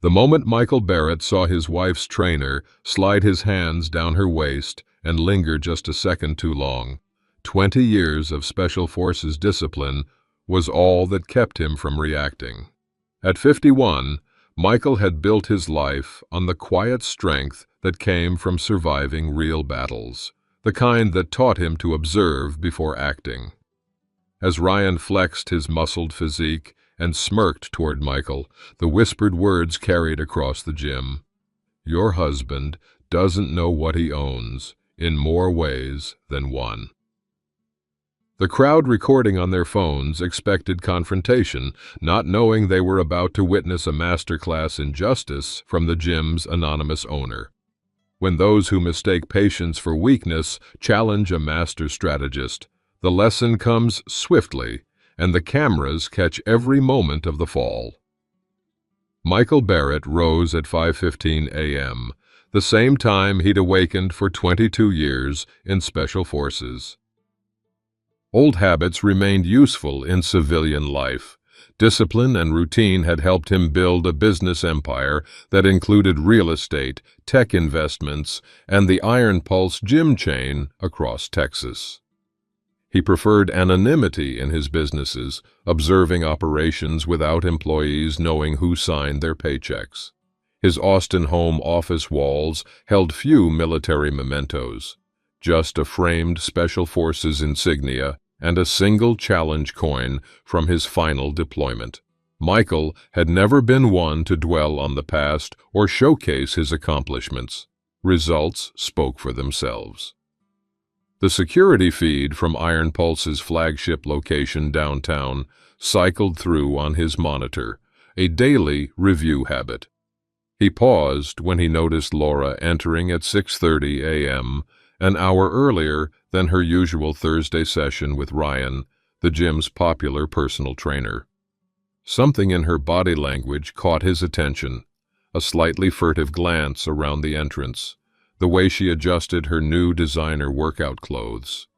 The moment Michael Barrett saw his wife's trainer slide his hands down her waist and linger just a second too long, 20 years of Special Forces discipline was all that kept him from reacting. At 51, Michael had built his life on the quiet strength that came from surviving real battles, the kind that taught him to observe before acting. As Ryan flexed his muscled physique and smirked toward Michael, the whispered words carried across the gym. "Your husband doesn't know what he owns in more ways than one." The crowd recording on their phones expected confrontation, not knowing they were about to witness a masterclass in justice from the gym's anonymous owner. When those who mistake patience for weakness challenge a master strategist, the lesson comes swiftly, and the cameras catch every moment of the fall. Michael Barrett rose at 5:15 a.m., the same time he'd awakened for 22 years in Special Forces. Old habits remained useful in civilian life. Discipline and routine had helped him build a business empire that included real estate, tech investments, and the Iron Pulse gym chain across Texas. He preferred anonymity in his businesses, observing operations without employees knowing who signed their paychecks. His Austin home office walls held few military mementos, just a framed Special Forces insignia and a single challenge coin from his final deployment. Michael had never been one to dwell on the past or showcase his accomplishments. Results spoke for themselves. The security feed from Iron Pulse's flagship location downtown cycled through on his monitor, a daily review habit. He paused when he noticed Laura entering at 6:30 a.m., an hour earlier than her usual Thursday session with Ryan, the gym's popular personal trainer. Something in her body language caught his attention, a slightly furtive glance around the entrance, the way she adjusted her new designer workout clothes.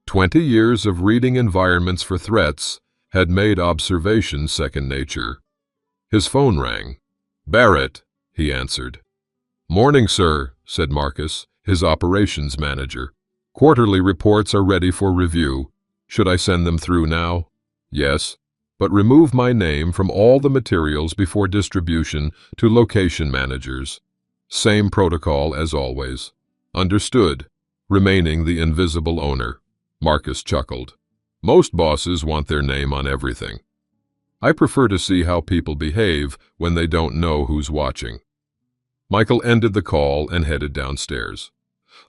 20 years of reading environments for threats had made observation second nature. His phone rang. "Barrett," he answered. "Morning, sir," said Marcus, his operations manager. "Quarterly reports are ready for review. Should I send them through now?" "Yes, but remove my name from all the materials before distribution to location managers. Same protocol as always." "Understood," remaining the invisible owner. Marcus chuckled. "Most bosses want their name on everything. I prefer to see how people behave when they don't know who's watching." Michael ended the call and headed downstairs.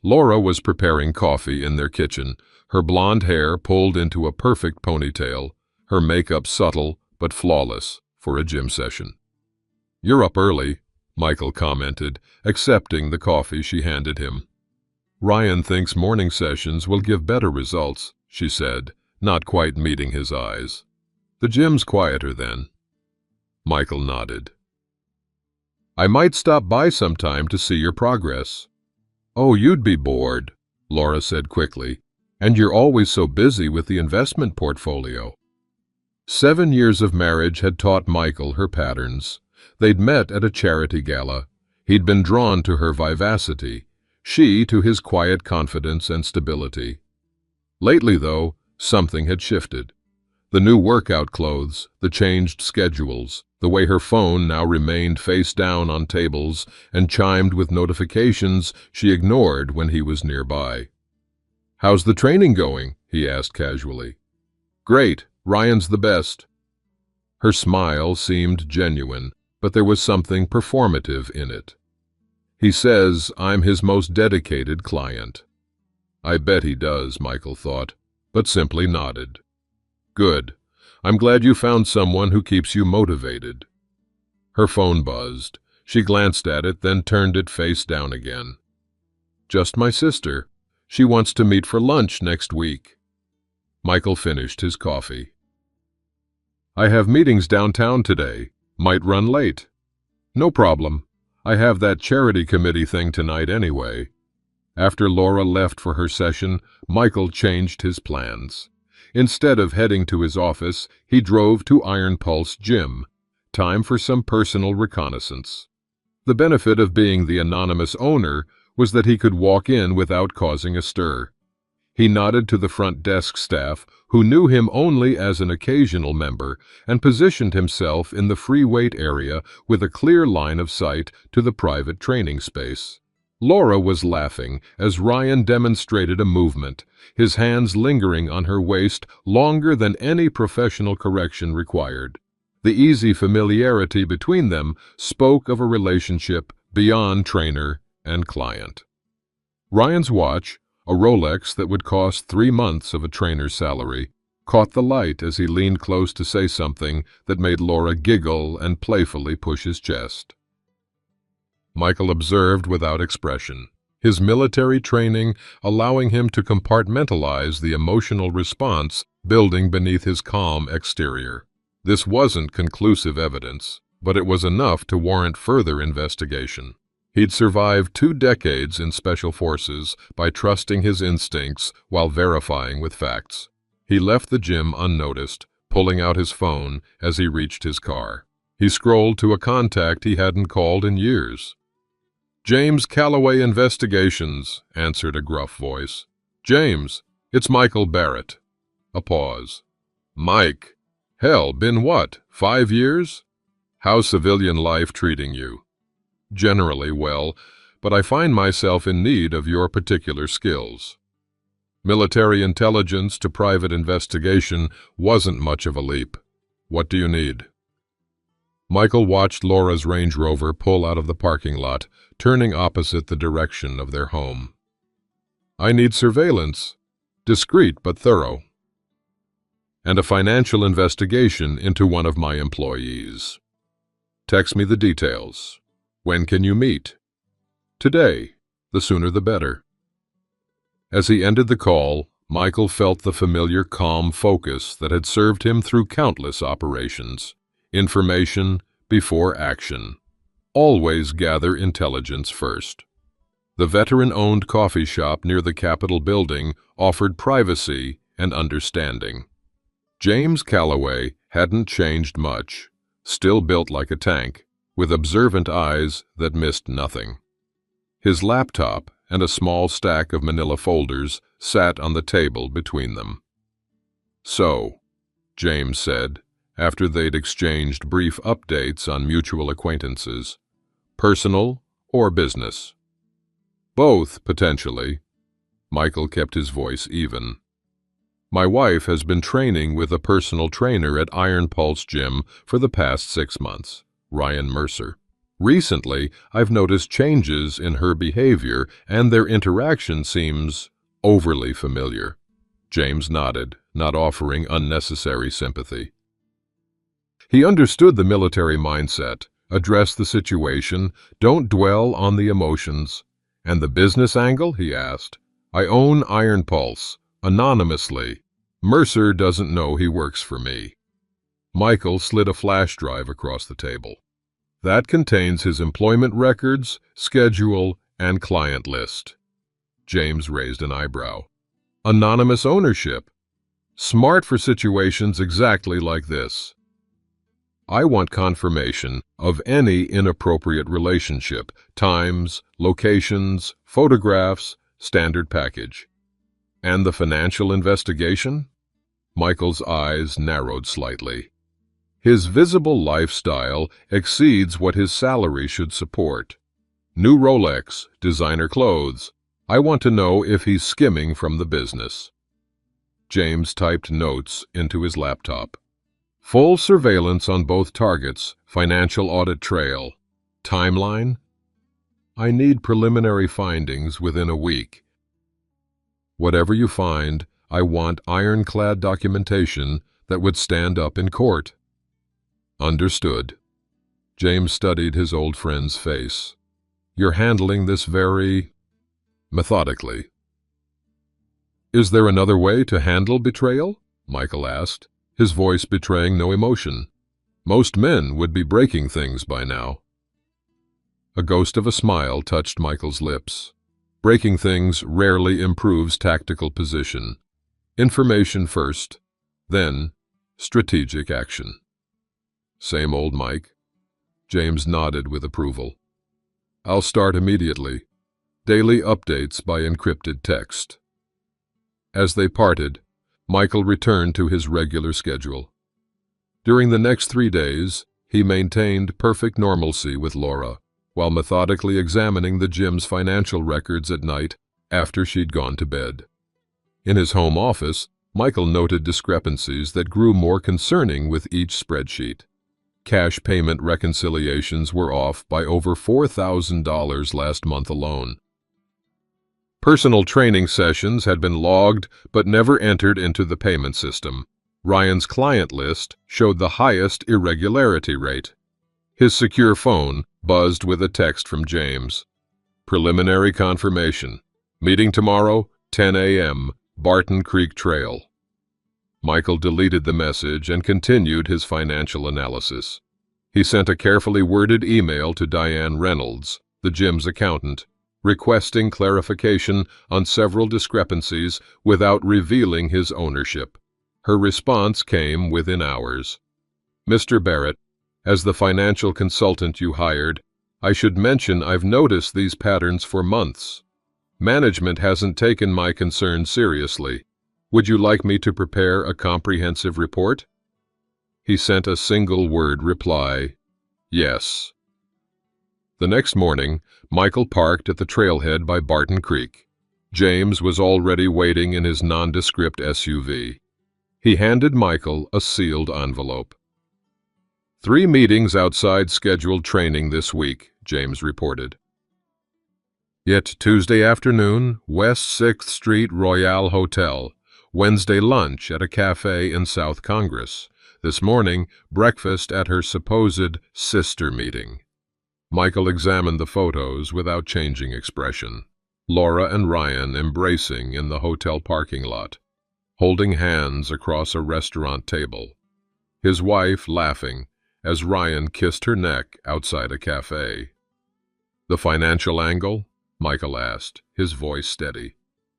Laura was preparing coffee in their kitchen, her blonde hair pulled into a perfect ponytail, her makeup subtle but flawless for a gym session. "You're up early," Michael commented, accepting the coffee she handed him. "Ryan thinks morning sessions will give better results," she said, not quite meeting his eyes. "The gym's quieter then." Michael nodded. "I might stop by sometime to see your progress." "Oh, you'd be bored," Laura said quickly, "and you're always so busy with the investment portfolio." 7 years of marriage had taught Michael her patterns. They'd met at a charity gala. He'd been drawn to her vivacity, she to his quiet confidence and stability. Lately, though, something had shifted. The new workout clothes, the changed schedules, the way her phone now remained face down on tables and chimed with notifications she ignored when he was nearby. "How's the training going?" he asked casually. "Great, Ryan's the best." Her smile seemed genuine, but there was something performative in it. "He says I'm his most dedicated client." I bet he does, Michael thought, but simply nodded. "Good. I'm glad you found someone who keeps you motivated." Her phone buzzed. She glanced at it, then turned it face down again. "Just my sister. She wants to meet for lunch next week." Michael finished his coffee. "I have meetings downtown today. Might run late." "No problem. I have that charity committee thing tonight anyway." After Laura left for her session, Michael changed his plans. Instead of heading to his office, he drove to Iron Pulse Gym. Time for some personal reconnaissance. The benefit of being the anonymous owner was that he could walk in without causing a stir. He nodded to the front desk staff, who knew him only as an occasional member, and positioned himself in the free weight area with a clear line of sight to the private training space. Laura was laughing as Ryan demonstrated a movement, his hands lingering on her waist longer than any professional correction required. The easy familiarity between them spoke of a relationship beyond trainer and client. Ryan's watch, a Rolex that would cost 3 months of a trainer's salary, caught the light as he leaned close to say something that made Laura giggle and playfully push his chest. Michael observed without expression, his military training allowing him to compartmentalize the emotional response building beneath his calm exterior. This wasn't conclusive evidence, but it was enough to warrant further investigation. He'd survived 2 decades in special forces by trusting his instincts while verifying with facts. He left the gym unnoticed, pulling out his phone as he reached his car. He scrolled to a contact he hadn't called in years. "James Calloway Investigations," answered a gruff voice. "James, it's Michael Barrett." A pause. "Mike, hell, been what, 5 years? How's civilian life treating you?" "Generally well, but I find myself in need of your particular skills." Military intelligence to private investigation wasn't much of a leap. "What do you need?" Michael watched Laura's Range Rover pull out of the parking lot, turning opposite the direction of their home. "I need surveillance, discreet but thorough, and a financial investigation into one of my employees. Text me the details. When can you meet?" "Today. The sooner the better." As he ended the call, Michael felt the familiar calm focus that had served him through countless operations. Information before action. Always gather intelligence first. The veteran-owned coffee shop near the Capitol building offered privacy and understanding. James Calloway hadn't changed much, still built like a tank, with observant eyes that missed nothing. His laptop and a small stack of manila folders sat on the table between them. "So," James said, after they'd exchanged brief updates on mutual acquaintances, "personal or business?" "Both, potentially." Michael kept his voice even. "My wife has been training with a personal trainer at Iron Pulse Gym for the past 6 months, Ryan Mercer. Recently, I've noticed changes in her behavior, and their interaction seems overly familiar." James nodded, not offering unnecessary sympathy. He understood the military mindset: address the situation, don't dwell on the emotions. "And the business angle?" he asked. "I own Iron Pulse, anonymously. Mercer doesn't know he works for me." Michael slid a flash drive across the table. "That contains his employment records, schedule, and client list." James raised an eyebrow. "Anonymous ownership. Smart for situations exactly like this." "I want confirmation of any inappropriate relationship, times, locations, photographs, standard package." "And the financial investigation?" Michael's eyes narrowed slightly. "His visible lifestyle exceeds what his salary should support. New Rolex, designer clothes. I want to know if he's skimming from the business." James typed notes into his laptop. "Full surveillance on both targets, financial audit trail. Timeline? I need preliminary findings within a week. Whatever you find, I want ironclad documentation that would stand up in court." "Understood." James studied his old friend's face. "You're handling this very methodically." "Is there another way to handle betrayal?" Michael asked, his voice betraying no emotion. "Most men would be breaking things by now." A ghost of a smile touched Michael's lips. "Breaking things rarely improves tactical position. Information first, then strategic action." Same old Mike. James nodded with approval. I'll start immediately. Daily updates by encrypted text. As they parted, Michael returned to his regular schedule. During the next 3 days, he maintained perfect normalcy with Laura, while methodically examining the gym's financial records at night after she'd gone to bed. In his home office, Michael noted discrepancies that grew more concerning with each spreadsheet. Cash payment reconciliations were off by over $4,000 last month alone. Personal training sessions had been logged but never entered into the payment system. Ryan's client list showed the highest irregularity rate. His secure phone buzzed with a text from James. Preliminary confirmation. Meeting tomorrow, 10 a.m., Barton Creek Trail. Michael deleted the message and continued his financial analysis. He sent a carefully worded email to Diane Reynolds, the gym's accountant, requesting clarification on several discrepancies without revealing his ownership. Her response came within hours. Mr. Barrett, as the financial consultant you hired, I should mention I've noticed these patterns for months. Management hasn't taken my concerns seriously. Would you like me to prepare a comprehensive report? He sent a single-word reply, yes. The next morning, Michael parked at the trailhead by Barton Creek. James was already waiting in his nondescript SUV. He handed Michael a sealed envelope. 3 meetings outside scheduled training this week, James reported. Yet Tuesday afternoon, West 6th Street Royale Hotel. Wednesday lunch at a cafe in South Congress. This morning, breakfast at her supposed sister meeting. Michael examined the photos without changing expression. Laura and Ryan embracing in the hotel parking lot, holding hands across a restaurant table. His wife laughing as Ryan kissed her neck outside a cafe. The financial angle? Michael asked, his voice steady.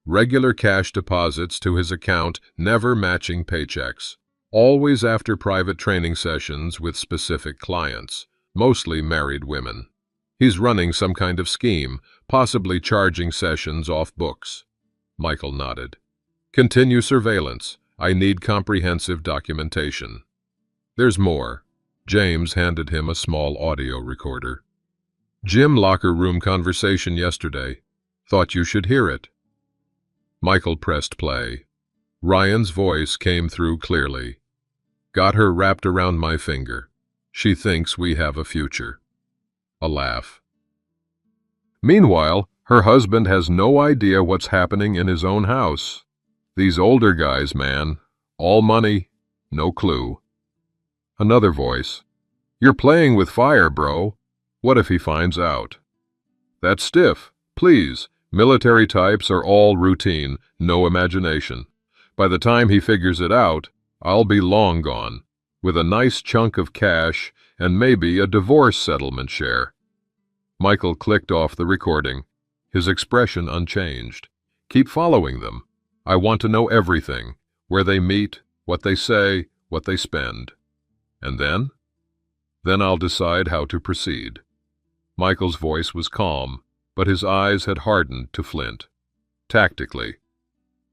Regular cash deposits to his account, never matching paychecks. Always after private training sessions with specific clients, mostly married women. He's running some kind of scheme, possibly charging sessions off books. Michael nodded. Continue surveillance. I need comprehensive documentation. There's more. James handed him a small audio recorder. Gym locker room conversation yesterday. Thought you should hear it. Michael pressed play. Ryan's voice came through clearly. Got her wrapped around my finger. She thinks we have a future. A laugh. Meanwhile, her husband has no idea what's happening in his own house. These older guys, man. All money, no clue. Another voice. You're playing with fire, bro. What if he finds out? That's stiff. Please. Military types are all routine, no imagination. By the time he figures it out, I'll be long gone, with a nice chunk of cash and maybe a divorce settlement share. Michael clicked off the recording, his expression unchanged. Keep following them. I want to know everything, where they meet, what they say, what they spend. And then? Then I'll decide how to proceed. Michael's voice was calm, but his eyes had hardened to flint. Tactically.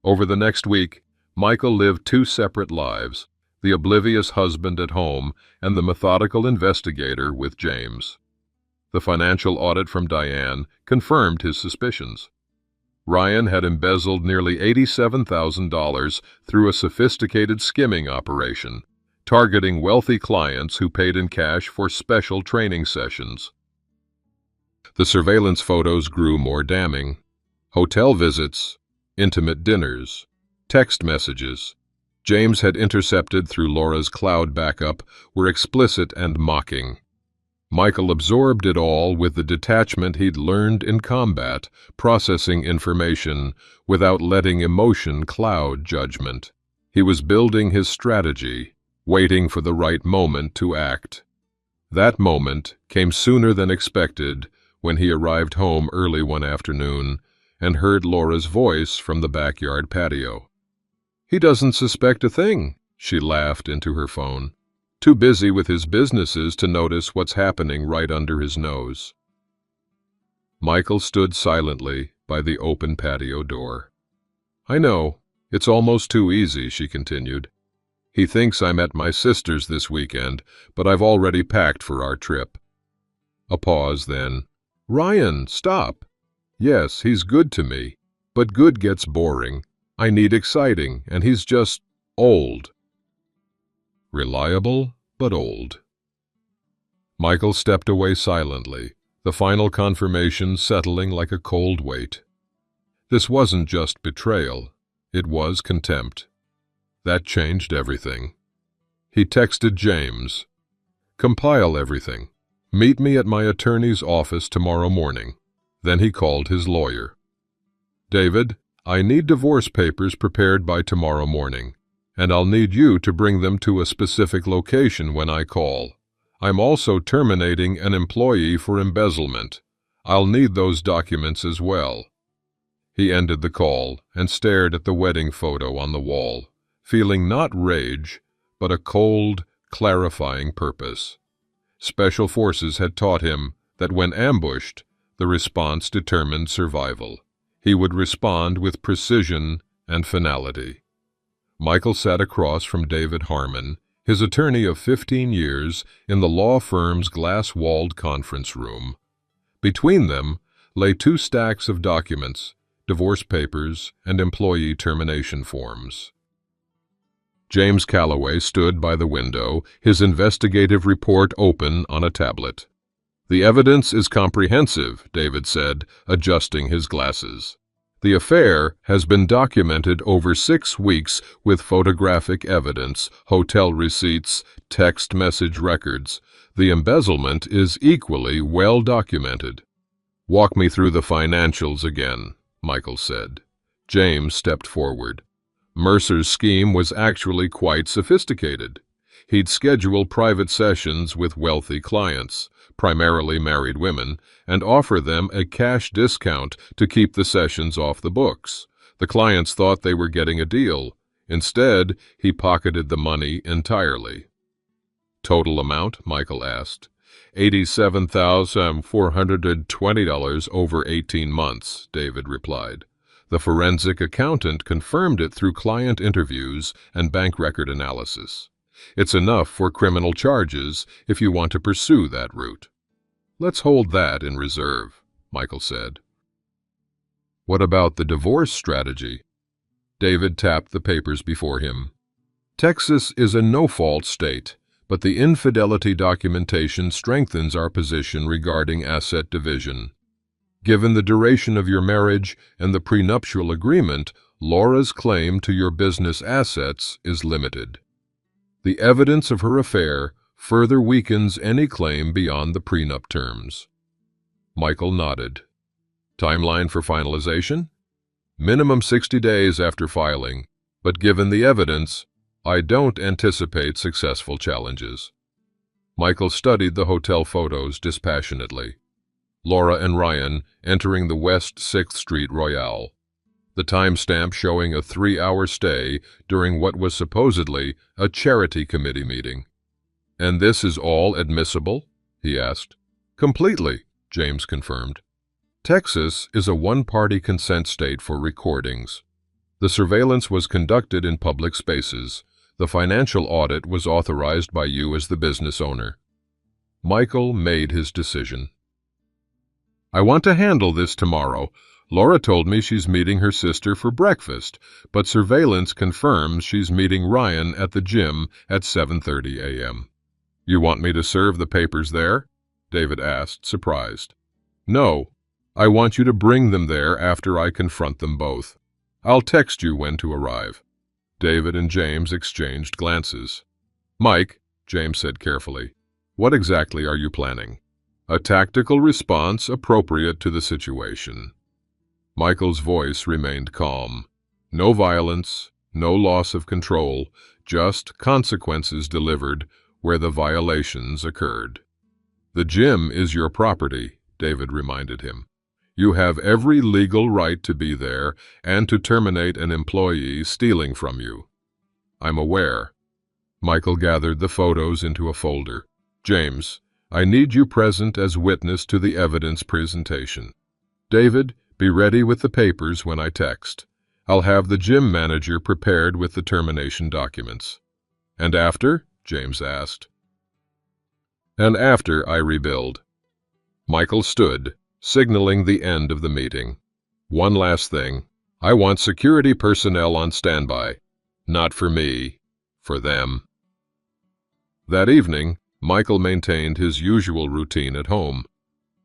Over the next week, Michael lived 2 separate lives, the oblivious husband at home and the methodical investigator with James. The financial audit from Diane confirmed his suspicions. Ryan had embezzled nearly $87,000 through a sophisticated skimming operation, targeting wealthy clients who paid in cash for special training sessions. The surveillance photos grew more damning. Hotel visits, intimate dinners, text messages James had intercepted through Laura's cloud backup were explicit and mocking. Michael absorbed it all with the detachment he'd learned in combat, processing information without letting emotion cloud judgment. He was building his strategy, waiting for the right moment to act. That moment came sooner than expected when he arrived home early one afternoon and heard Laura's voice from the backyard patio. He doesn't suspect a thing, she laughed into her phone. too busy with his businesses to notice what's happening right under his nose. Michael stood silently by the open patio door. "I know, it's almost too easy," she continued. "He thinks I'm at my sister's this weekend, but I've already packed for our trip." A pause, then, "Ryan, stop. Yes, he's good to me, but good gets boring. I need exciting, and he's just old." Reliable, but old. Michael stepped away silently, the final confirmation settling like a cold weight. This wasn't just betrayal, it was contempt. That changed everything. He texted James, "Compile everything. Meet me at my attorney's office tomorrow morning." Then he called his lawyer. "David, I need divorce papers prepared by tomorrow morning, and I'll need you to bring them to a specific location when I call. I'm also terminating an employee for embezzlement. I'll need those documents as well." He ended the call and stared at the wedding photo on the wall, feeling not rage, but a cold, clarifying purpose. Special Forces had taught him that when ambushed, the response determined survival. He would respond with precision and finality. Michael sat across from David Harmon, his attorney of 15 years, in the law firm's glass-walled conference room. Between them lay 2 stacks of documents, divorce papers, and employee termination forms. James Calloway stood by the window, his investigative report open on a tablet. "The evidence is comprehensive," David said, adjusting his glasses. "The affair has been documented over 6 weeks with photographic evidence, hotel receipts, text message records. The embezzlement is equally well documented." "Walk me through the financials again," Michael said. James stepped forward. Mercer's scheme was actually quite sophisticated. He'd schedule private sessions with wealthy clients, primarily married women, and offer them a cash discount to keep the sessions off the books. The clients thought they were getting a deal. Instead, he pocketed the money entirely. "Total amount?" Michael asked. $87,420 over 18 months, David replied. The forensic accountant confirmed it through client interviews and bank record analysis. It's enough for criminal charges if you want to pursue that route. "Let's hold that in reserve," Michael said. "What about the divorce strategy?" David tapped the papers before him. "Texas is a no-fault state, but the infidelity documentation strengthens our position regarding asset division. Given the duration of your marriage and the prenuptial agreement, Laura's claim to your business assets is limited. The evidence of her affair further weakens any claim beyond the prenup terms." Michael nodded. "Timeline for finalization?" "Minimum 60 days after filing, but given the evidence, I don't anticipate successful challenges." Michael studied the hotel photos dispassionately. Laura and Ryan entering the West 6th Street Royale. The timestamp showing a 3-hour stay during what was supposedly a charity committee meeting. "And this is all admissible?" he asked. "Completely," James confirmed. "Texas is a one-party consent state for recordings. The surveillance was conducted in public spaces. The financial audit was authorized by you as the business owner." Michael made his decision. "I want to handle this tomorrow. Laura told me she's meeting her sister for breakfast, but surveillance confirms she's meeting Ryan at the gym at 7:30 a.m. "You want me to serve the papers there?" David asked, surprised. "No, I want you to bring them there after I confront them both. I'll text you when to arrive." David and James exchanged glances. "Mike," James said carefully, "what exactly are you planning?" "A tactical response appropriate to the situation." Michael's voice remained calm. "No violence, no loss of control, just consequences delivered where the violations occurred." "The gym is your property," David reminded him. "You have every legal right to be there and to terminate an employee stealing from you." "I'm aware." Michael gathered the photos into a folder. James, I need you present as witness to the evidence presentation. David, be ready with the papers when I text. I'll have the gym manager prepared with the termination documents. And after? James asked. And after I rebuild. Michael stood, signaling the end of the meeting. One last thing. I want security personnel on standby. Not for me, for them. That evening, Michael maintained his usual routine at home.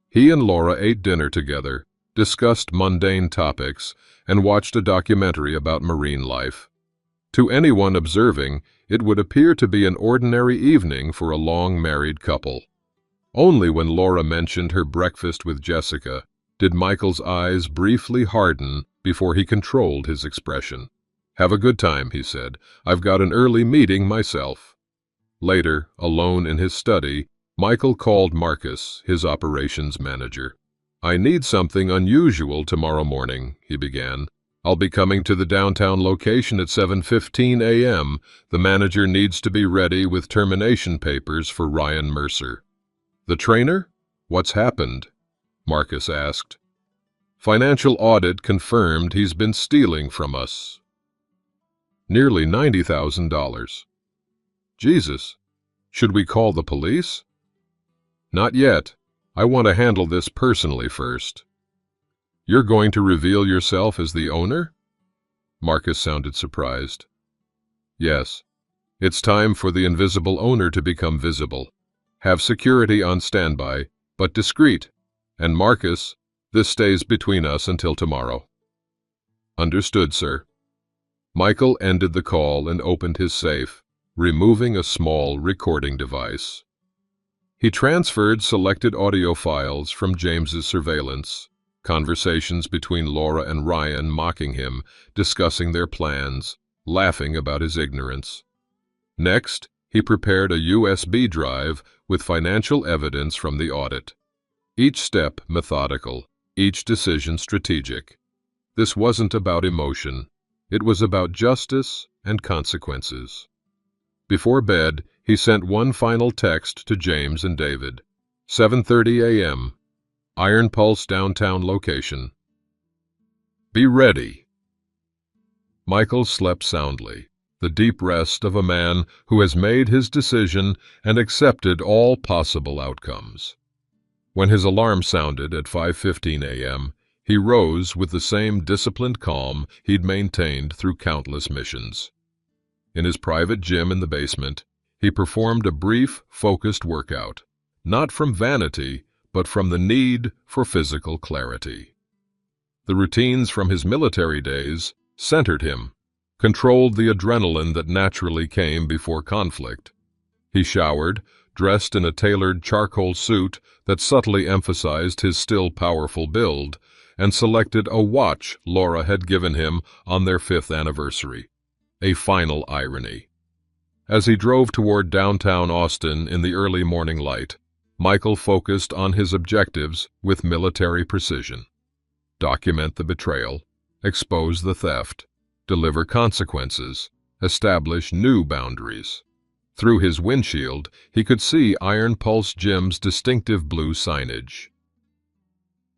He and Laura ate dinner together, discussed mundane topics, and watched a documentary about marine life. To anyone observing, it would appear to be an ordinary evening for a long-married couple. Only when Laura mentioned her breakfast with Jessica did Michael's eyes briefly harden before he controlled his expression. Have a good time, he said. I've got an early meeting myself. Later, alone in his study, Michael called Marcus, his operations manager. I need something unusual tomorrow morning, he began. I'll be coming to the downtown location at 7:15 a.m. The manager needs to be ready with termination papers for Ryan Mercer. The trainer? What's happened? Marcus asked. Financial audit confirmed he's been stealing from us. Nearly $90,000. Jesus, should we call the police? Not yet. I want to handle this personally first. You're going to reveal yourself as the owner? Marcus sounded surprised. Yes. It's time for the invisible owner to become visible. Have security on standby, but discreet. And Marcus, this stays between us until tomorrow. Understood, sir. Michael ended the call and opened his safe, removing a small recording device. He transferred selected audio files from James's surveillance, conversations between Laura and Ryan mocking him, discussing their plans, laughing about his ignorance. Next, he prepared a USB drive with financial evidence from the audit. Each step methodical, each decision strategic. This wasn't about emotion. It was about justice and consequences. Before bed, he sent one final text to James and David. 7:30 a.m. Iron Pulse downtown location. Be ready. Michael slept soundly, the deep rest of a man who has made his decision and accepted all possible outcomes. When his alarm sounded at 5:15 a.m., he rose with the same disciplined calm he'd maintained through countless missions. In his private gym in the basement, he performed a brief, focused workout, not from vanity, but from the need for physical clarity. The routines from his military days centered him, controlled the adrenaline that naturally came before conflict. He showered, dressed in a tailored charcoal suit that subtly emphasized his still powerful build, and selected a watch Laura had given him on their 5th anniversary. A final irony. As he drove toward downtown Austin in the early morning light, Michael focused on his objectives with military precision. Document the betrayal, expose the theft, deliver consequences, establish new boundaries. Through his windshield, he could see Iron Pulse Gym's distinctive blue signage.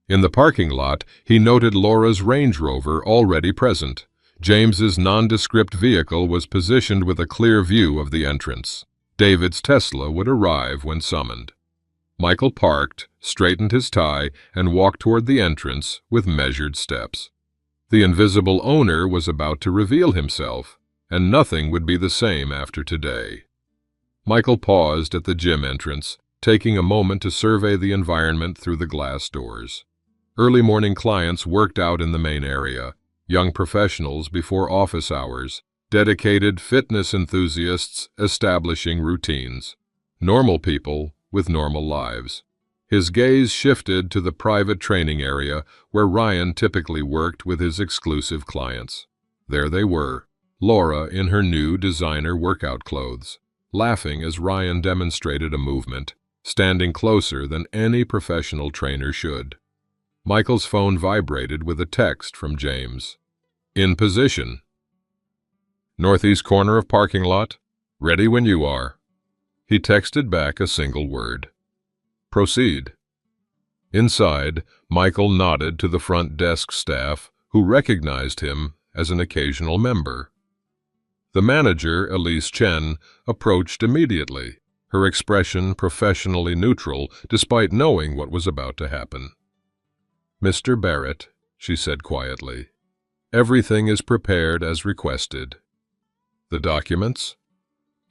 In the parking lot, he noted Laura's Range Rover already present. James's nondescript vehicle was positioned with a clear view of the entrance. David's Tesla would arrive when summoned. Michael parked, straightened his tie, and walked toward the entrance with measured steps. The invisible owner was about to reveal himself, and nothing would be the same after today. Michael paused at the gym entrance, taking a moment to survey the environment through the glass doors. Early morning clients worked out in the main area, young professionals before office hours, dedicated fitness enthusiasts establishing routines, normal people with normal lives. His gaze shifted to the private training area where Ryan typically worked with his exclusive clients. There they were, Laura in her new designer workout clothes, laughing as Ryan demonstrated a movement, standing closer than any professional trainer should. Michael's phone vibrated with a text from James. In position. Northeast corner of parking lot. Ready when you are. He texted back a single word. Proceed. Inside, Michael nodded to the front desk staff, who recognized him as an occasional member. The manager, Elise Chen, approached immediately, her expression professionally neutral despite knowing what was about to happen. "Mr. Barrett," she said quietly, "everything is prepared as requested." "The documents?"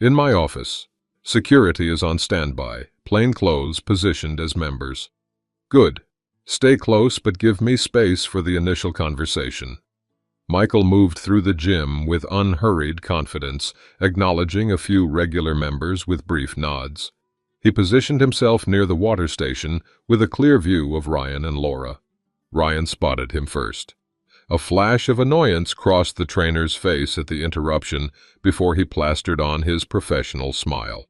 "In my office. Security is on standby, plain clothes positioned as members." "Good. Stay close, but give me space for the initial conversation." Michael moved through the gym with unhurried confidence, acknowledging a few regular members with brief nods. He positioned himself near the water station with a clear view of Ryan and Laura. Ryan spotted him first. A flash of annoyance crossed the trainer's face at the interruption before he plastered on his professional smile.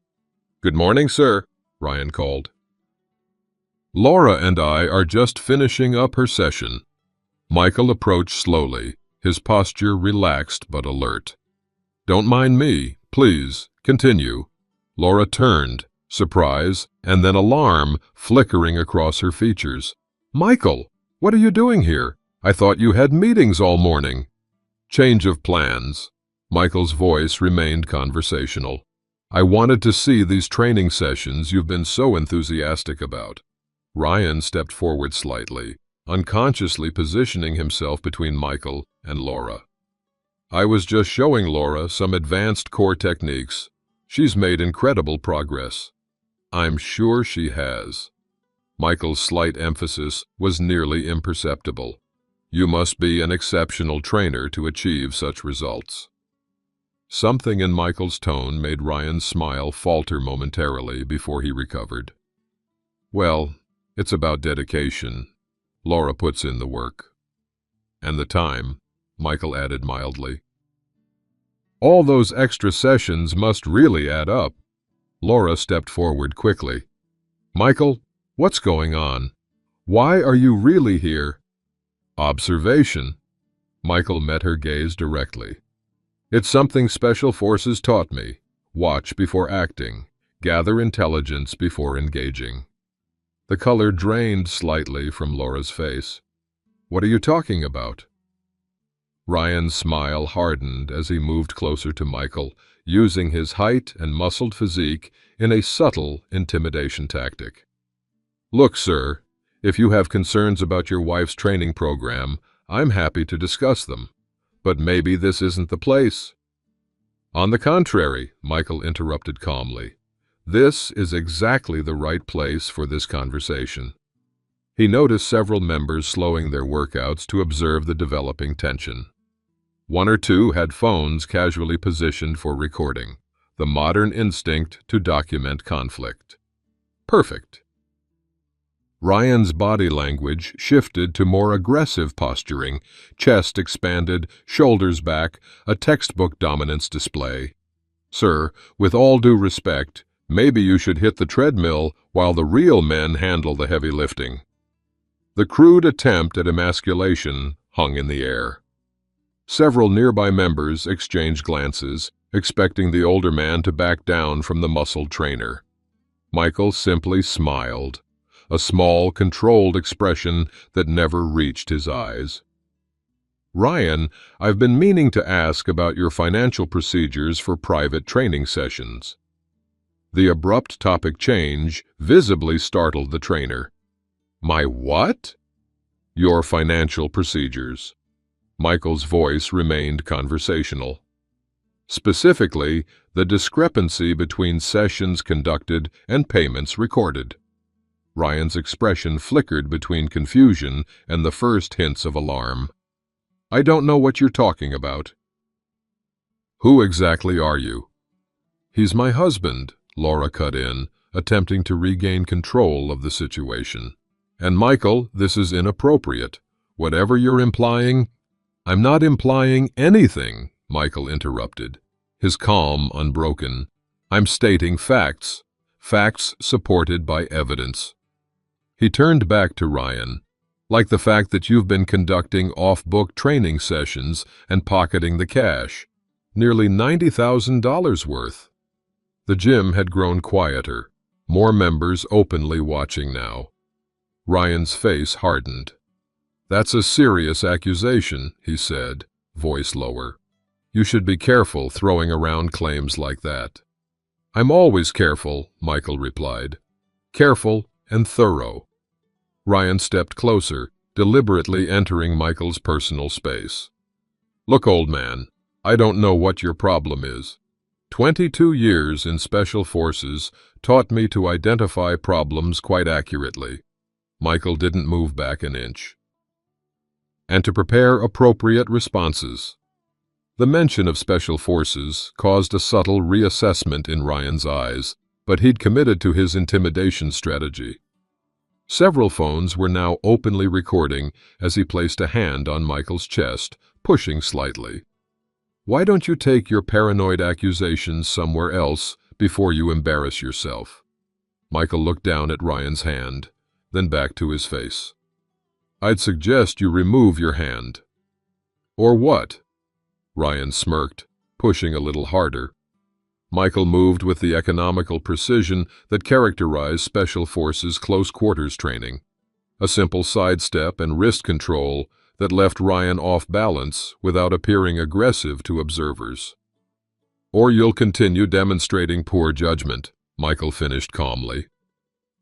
"Good morning, sir," Ryan called. "Laura and I are just finishing up her session." Michael approached slowly, his posture relaxed but alert. "Don't mind me, please, continue." Laura turned, surprise and then alarm flickering across her features. "Michael, what are you doing here? I thought you had meetings all morning." "Change of plans." Michael's voice remained conversational. "I wanted to see these training sessions you've been so enthusiastic about." Ryan stepped forward slightly, unconsciously positioning himself between Michael and Laura. "I was just showing Laura some advanced core techniques. She's made incredible progress." "I'm sure she has." Michael's slight emphasis was nearly imperceptible. "You must be an exceptional trainer to achieve such results." Something in Michael's tone made Ryan's smile falter momentarily before he recovered. "Well, it's about dedication. Laura puts in the work." "And the time," Michael added mildly. "All those extra sessions must really add up." Laura stepped forward quickly. "Michael, what's going on? Why are you really here?" "Observation." Michael met her gaze directly. "It's something Special Forces taught me. Watch before acting. Gather intelligence before engaging." The color drained slightly from Laura's face. "What are you talking about?" Ryan's smile hardened as he moved closer to Michael, using his height and muscled physique in a subtle intimidation tactic. "Look, sir, if you have concerns about your wife's training program, I'm happy to discuss them. But maybe this isn't the place." "On the contrary," Michael interrupted calmly. "This is exactly the right place for this conversation." He noticed several members slowing their workouts to observe the developing tension. One or two had phones casually positioned for recording, the modern instinct to document conflict. Perfect. Ryan's body language shifted to more aggressive posturing, chest expanded, shoulders back, a textbook dominance display. "Sir, with all due respect, maybe you should hit the treadmill while the real men handle the heavy lifting." The crude attempt at emasculation hung in the air. Several nearby members exchanged glances, expecting the older man to back down from the muscled trainer. Michael simply smiled, a small, controlled expression that never reached his eyes. "Ryan, I've been meaning to ask about your financial procedures for private training sessions." The abrupt topic change visibly startled the trainer. "My what?" "Your financial procedures." Michael's voice remained conversational. "Specifically, the discrepancy between sessions conducted and payments recorded." Ryan's expression flickered between confusion and the first hints of alarm. "I don't know what you're talking about." "Who exactly are you?" "He's my husband," Laura cut in, attempting to regain control of the situation. "And Michael, this is inappropriate. Whatever you're implying—" "I'm not implying anything," Michael interrupted, his calm unbroken. "I'm stating facts, facts supported by evidence." He turned back to Ryan, "Like the fact that you've been conducting off-book training sessions and pocketing the cash, nearly $90,000 worth." The gym had grown quieter, more members openly watching now. Ryan's face hardened. "That's a serious accusation," he said, voice lower. "You should be careful throwing around claims like that." "I'm always careful," Michael replied. "Careful and thorough." Ryan stepped closer, deliberately entering Michael's personal space. "Look, old man, I don't know what your problem is. 22 years in Special Forces taught me to identify problems quite accurately." Michael didn't move back an inch. "And to prepare appropriate responses." The mention of Special Forces caused a subtle reassessment in Ryan's eyes, but he'd committed to his intimidation strategy. Several phones were now openly recording as he placed a hand on Michael's chest, pushing slightly. "Why don't you take your paranoid accusations somewhere else before you embarrass yourself?" Michael looked down at Ryan's hand, then back to his face. "I'd suggest you remove your hand." "Or what?" Ryan smirked, pushing a little harder. Michael moved with the economical precision that characterized Special Forces close-quarters training, a simple sidestep and wrist control that left Ryan off balance without appearing aggressive to observers. "Or you'll continue demonstrating poor judgment," Michael finished calmly.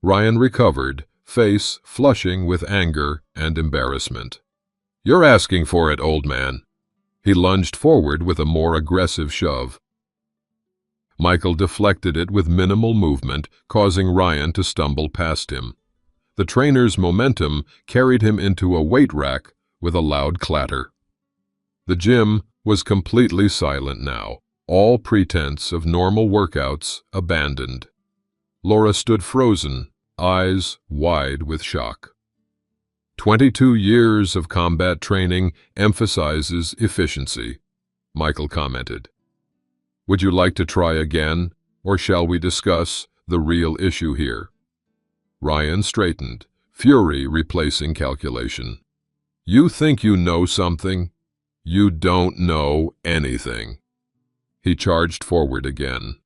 Ryan recovered, face flushing with anger and embarrassment. "You're asking for it, old man." He lunged forward with a more aggressive shove. Michael deflected it with minimal movement, causing Ryan to stumble past him. The trainer's momentum carried him into a weight rack with a loud clatter. The gym was completely silent now, all pretense of normal workouts abandoned. Laura stood frozen, eyes wide with shock. 22 years of combat training emphasizes efficiency, Michael commented. "Would you like to try again, or shall we discuss the real issue here?" Ryan straightened, fury replacing calculation. "You think you know something? You don't know anything." He charged forward again.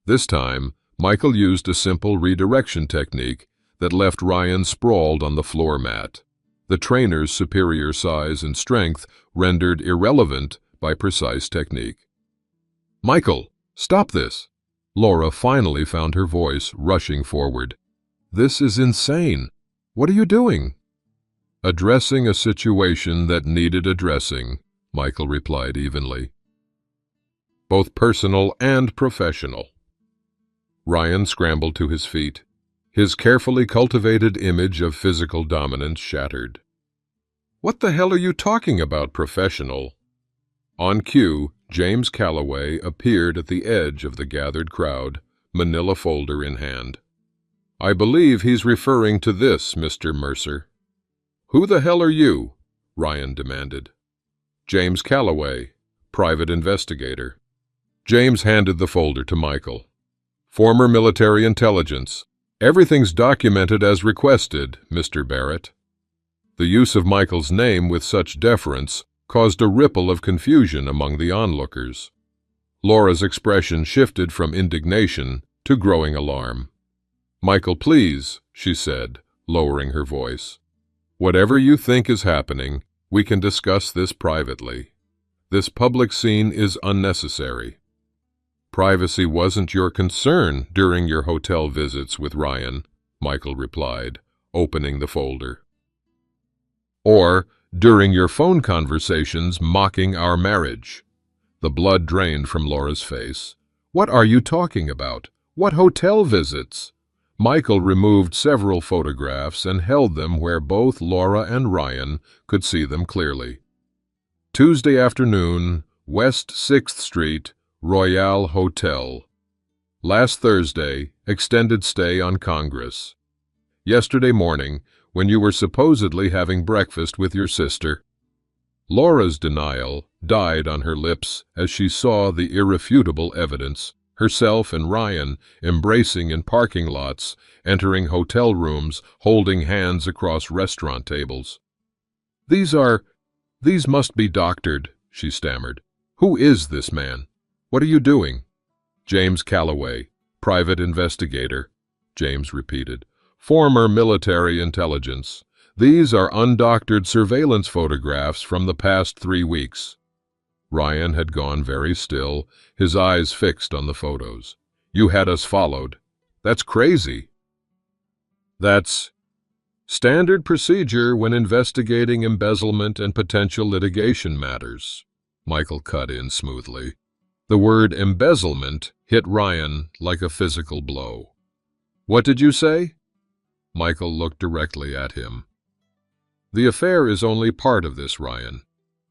This time, Michael used a simple redirection technique that left Ryan sprawled on the floor mat, the trainer's superior size and strength rendered irrelevant by precise technique. "Michael, stop this!" Laura finally found her voice, rushing forward. "This is insane. What are you doing?" "Addressing a situation that needed addressing," Michael replied evenly. "Both personal and professional." Ryan scrambled to his feet, his carefully cultivated image of physical dominance shattered. "What the hell are you talking about, professional?" On cue, James Calloway appeared at the edge of the gathered crowd, manila folder in hand. "I believe he's referring to this, Mr. Mercer." "Who the hell are you?" Ryan demanded. "James Calloway, private investigator." James handed the folder to Michael. "Former military intelligence. Everything's documented as requested, Mr. Barrett." The use of Michael's name with such deference caused a ripple of confusion among the onlookers. Laura's expression shifted from indignation to growing alarm. "Michael, please," she said, lowering her voice. "Whatever you think is happening, we can discuss this privately. This public scene is unnecessary." "Privacy wasn't your concern during your hotel visits with Ryan," Michael replied, opening the folder. "Or during your phone conversations mocking our marriage." The blood drained from Laura's face. "What are you talking about? What hotel visits?" Michael removed several photographs and held them where both Laura and Ryan could see them clearly. "Tuesday afternoon, West 6th Street, Royale Hotel. Last Thursday, extended stay on Congress. Yesterday morning, when you were supposedly having breakfast with your sister." Laura's denial died on her lips as she saw the irrefutable evidence, herself and Ryan embracing in parking lots, entering hotel rooms, holding hands across restaurant tables. These must be doctored," she stammered. "Who is this man? What are you doing?" James Calloway, private investigator, James repeated. Former military intelligence. These are undoctored surveillance photographs from the past 3 weeks. Ryan had gone very still, his eyes fixed on the photos. You had us followed. That's crazy. That's standard procedure when investigating embezzlement and potential litigation matters, Michael cut in smoothly. The word embezzlement hit Ryan like a physical blow. What did you say? Michael looked directly at him. The affair is only part of this, Ryan.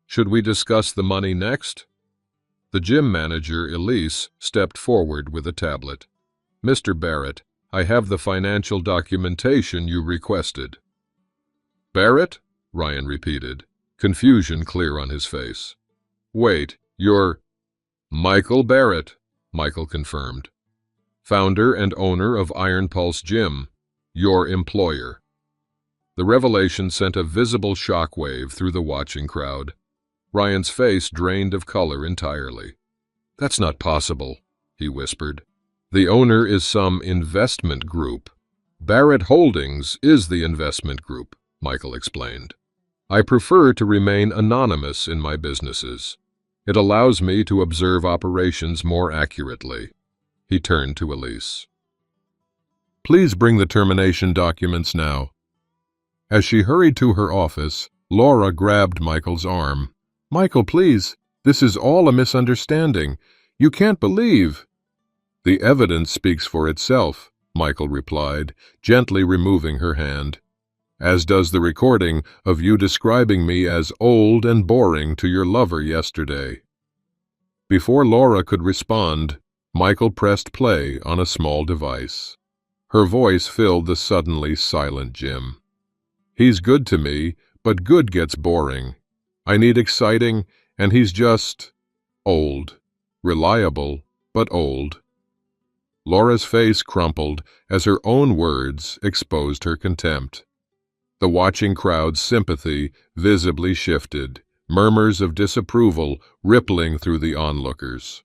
Should we discuss the money next? The gym manager, Elise, stepped forward with a tablet. Mr. Barrett, I have the financial documentation you requested. Barrett? Ryan repeated, confusion clear on his face. Wait, you're… Michael Barrett, Michael confirmed. Founder and owner of Iron Pulse Gym, your employer. The revelation sent a visible shockwave through the watching crowd. Ryan's face drained of color entirely. That's not possible, he whispered. The owner is some investment group. Barrett Holdings is the investment group, Michael explained. I prefer to remain anonymous in my businesses. It allows me to observe operations more accurately. He turned to Elise. Please bring the termination documents now. As she hurried to her office, Laura grabbed Michael's arm. Michael, please, this is all a misunderstanding. You can't believe. The evidence speaks for itself, Michael replied, gently removing her hand. As does the recording of you describing me as old and boring to your lover yesterday. Before Laura could respond, Michael pressed play on a small device. Her voice filled the suddenly silent gym. He's good to me, but good gets boring. I need exciting, and he's just… old. Reliable, but old. Laura's face crumpled as her own words exposed her contempt. The watching crowd's sympathy visibly shifted, murmurs of disapproval rippling through the onlookers.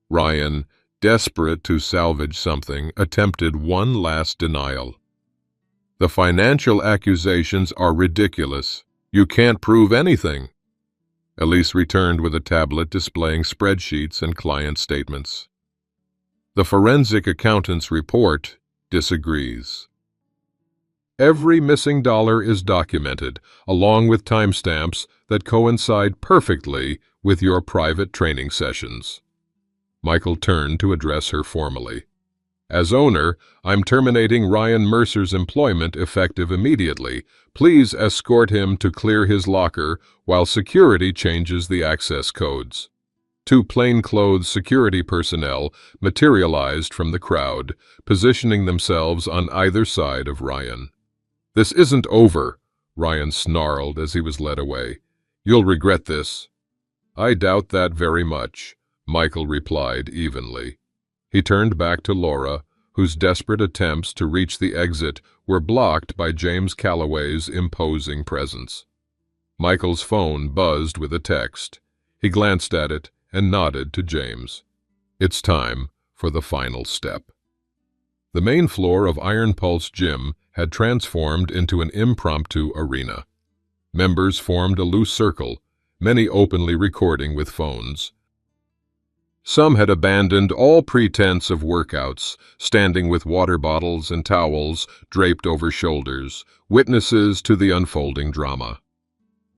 Ryan, desperate to salvage something, attempted one last denial. The financial accusations are ridiculous. You can't prove anything. Elise returned with a tablet displaying spreadsheets and client statements. The forensic accountant's report disagrees. Every missing dollar is documented, along with timestamps that coincide perfectly with your private training sessions. Michael turned to address her formally. As owner, I'm terminating Ryan Mercer's employment effective immediately. Please escort him to clear his locker while security changes the access codes. 2 plainclothes security personnel materialized from the crowd, positioning themselves on either side of Ryan. This isn't over, Ryan snarled as he was led away. You'll regret this. I doubt that very much, Michael replied evenly. He turned back to Laura, whose desperate attempts to reach the exit were blocked by James Calloway's imposing presence. Michael's phone buzzed with a text. He glanced at it and nodded to James. It's time for the final step. The main floor of Iron Pulse Gym had transformed into an impromptu arena. Members formed a loose circle, many openly recording with phones. Some had abandoned all pretense of workouts, standing with water bottles and towels draped over shoulders, witnesses to the unfolding drama.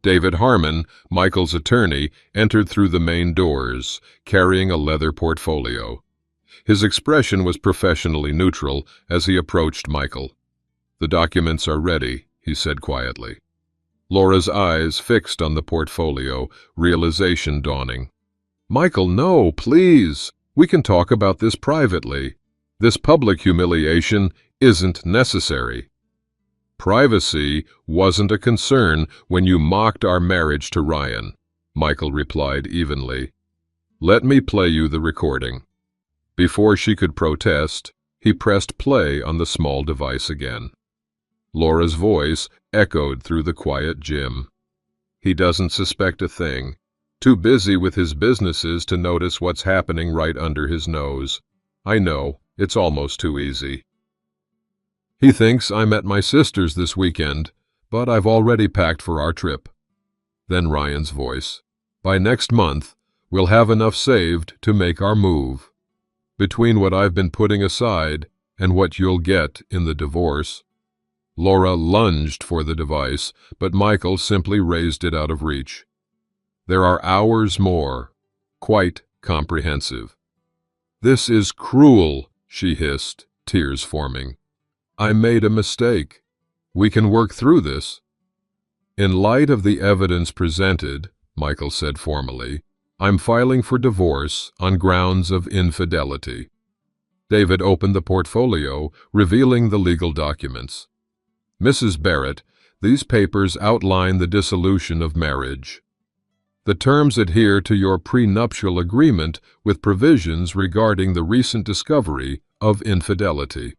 David Harmon, Michael's attorney, entered through the main doors, carrying a leather portfolio. His expression was professionally neutral as he approached Michael. The documents are ready, he said quietly. Laura's eyes fixed on the portfolio, realization dawning. Michael, no, please. We can talk about this privately. This public humiliation isn't necessary. Privacy wasn't a concern when you mocked our marriage to Ryan, Michael replied evenly. Let me play you the recording. Before she could protest, he pressed play on the small device again. Laura's voice echoed through the quiet gym. He doesn't suspect a thing. Too busy with his businesses to notice what's happening right under his nose. I know, it's almost too easy. He thinks I'm at my sister's this weekend, but I've already packed for our trip. Then Ryan's voice. By next month, we'll have enough saved to make our move. Between what I've been putting aside and what you'll get in the divorce. Laura lunged for the device, but Michael simply raised it out of reach. There are hours more. Quite comprehensive. This is cruel, she hissed, tears forming. I made a mistake. We can work through this. In light of the evidence presented, Michael said formally, I'm filing for divorce on grounds of infidelity. David opened the portfolio, revealing the legal documents. Mrs. Barrett, these papers outline the dissolution of marriage. The terms adhere to your prenuptial agreement with provisions regarding the recent discovery of infidelity.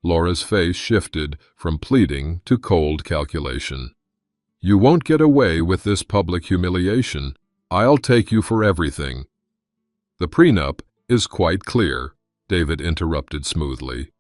Laura's face shifted from pleading to cold calculation. You won't get away with this public humiliation. I'll take you for everything. The prenup is quite clear, David interrupted smoothly.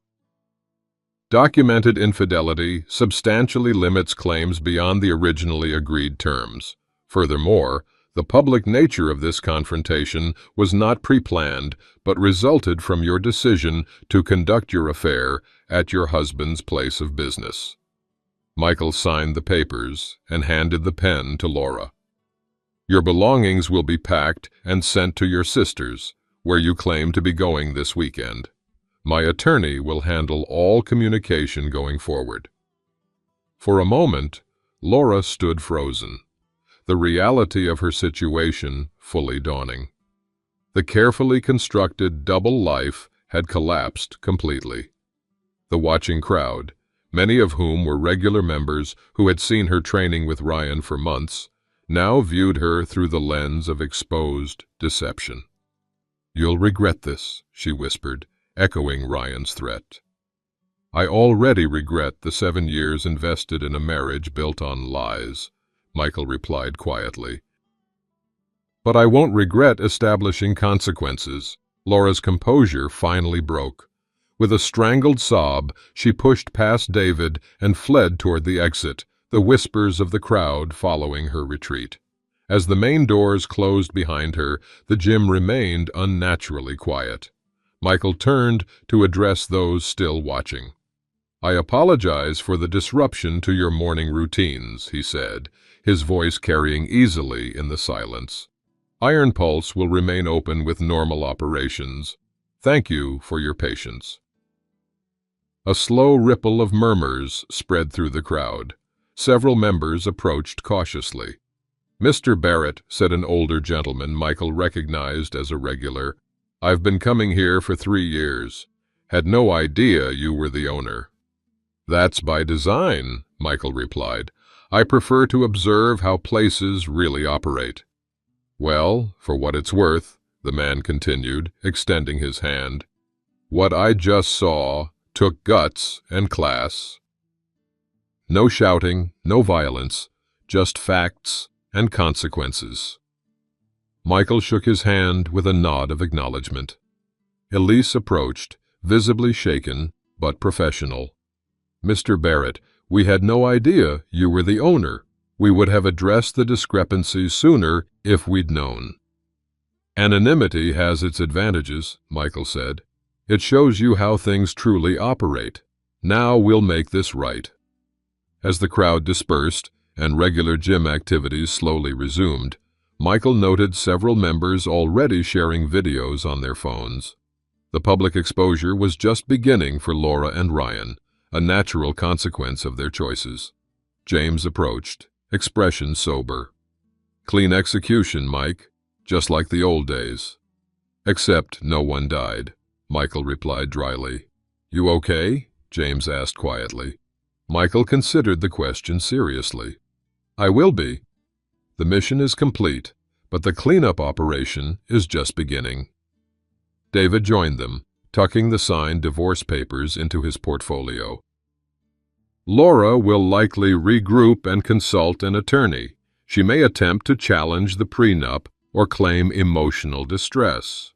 Documented infidelity substantially limits claims beyond the originally agreed terms. Furthermore, the public nature of this confrontation was not pre-planned, but resulted from your decision to conduct your affair at your husband's place of business. Michael signed the papers and handed the pen to Laura. Your belongings will be packed and sent to your sister's, where you claim to be going this weekend. My attorney will handle all communication going forward. For a moment, Laura stood frozen, the reality of her situation fully dawning. The carefully constructed double life had collapsed completely. The watching crowd, many of whom were regular members who had seen her training with Ryan for months, now viewed her through the lens of exposed deception. You'll regret this, she whispered, echoing Ryan's threat. I already regret the 7 years invested in a marriage built on lies, Michael replied quietly. But I won't regret establishing consequences. Laura's composure finally broke. With a strangled sob, she pushed past David and fled toward the exit, the whispers of the crowd following her retreat. As the main doors closed behind her, the gym remained unnaturally quiet. Michael turned to address those still watching. I apologize for the disruption to your morning routines, he said, his voice carrying easily in the silence. Iron Pulse will remain open with normal operations. Thank you for your patience. A slow ripple of murmurs spread through the crowd. Several members approached cautiously. Mr. Barrett, said an older gentleman Michael recognized as a regular, I've been coming here for 3 years. Had no idea you were the owner. That's by design, Michael replied. I prefer to observe how places really operate. Well, for what it's worth, the man continued, extending his hand. What I just saw took guts and class. No shouting, no violence, just facts and consequences. Michael shook his hand with a nod of acknowledgement. Elise approached, visibly shaken, but professional. Mr. Barrett, we had no idea you were the owner. We would have addressed the discrepancies sooner if we'd known. Anonymity has its advantages, Michael said. It shows you how things truly operate. Now we'll make this right. As the crowd dispersed and regular gym activities slowly resumed, Michael noted several members already sharing videos on their phones. The public exposure was just beginning for Laura and Ryan, a natural consequence of their choices. James approached, expression sober. Clean execution, Mike, just like the old days. Except no one died, Michael replied dryly. You okay? James asked quietly. Michael considered the question seriously. I will be. The mission is complete, but the cleanup operation is just beginning. David joined them, tucking the signed divorce papers into his portfolio. Laura will likely regroup and consult an attorney. She may attempt to challenge the prenup or claim emotional distress.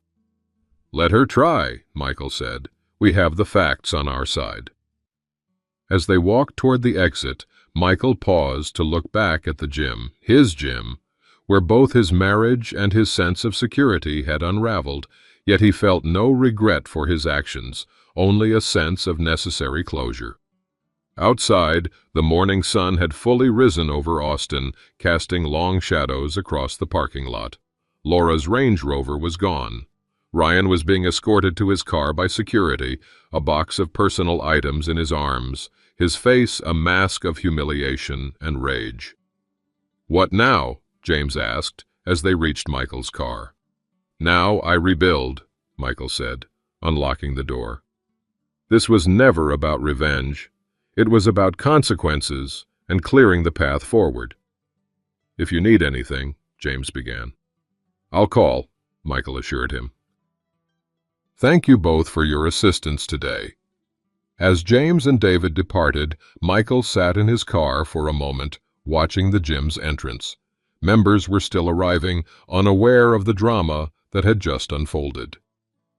"Let her try," Michael said. "We have the facts on our side." As they walked toward the exit, Michael paused to look back at the gym, his gym, where both his marriage and his sense of security had unraveled, yet he felt no regret for his actions, only a sense of necessary closure. Outside, the morning sun had fully risen over Austin, casting long shadows across the parking lot. Laura's Range Rover was gone. Ryan was being escorted to his car by security, a box of personal items in his arms, his face a mask of humiliation and rage. "What now?" James asked as they reached Michael's car. "Now I rebuild," Michael said, unlocking the door. This was never about revenge. It was about consequences and clearing the path forward. "If you need anything," James began. "I'll call," Michael assured him. "Thank you both for your assistance today." As James and David departed, Michael sat in his car for a moment, watching the gym's entrance. Members were still arriving, unaware of the drama that had just unfolded.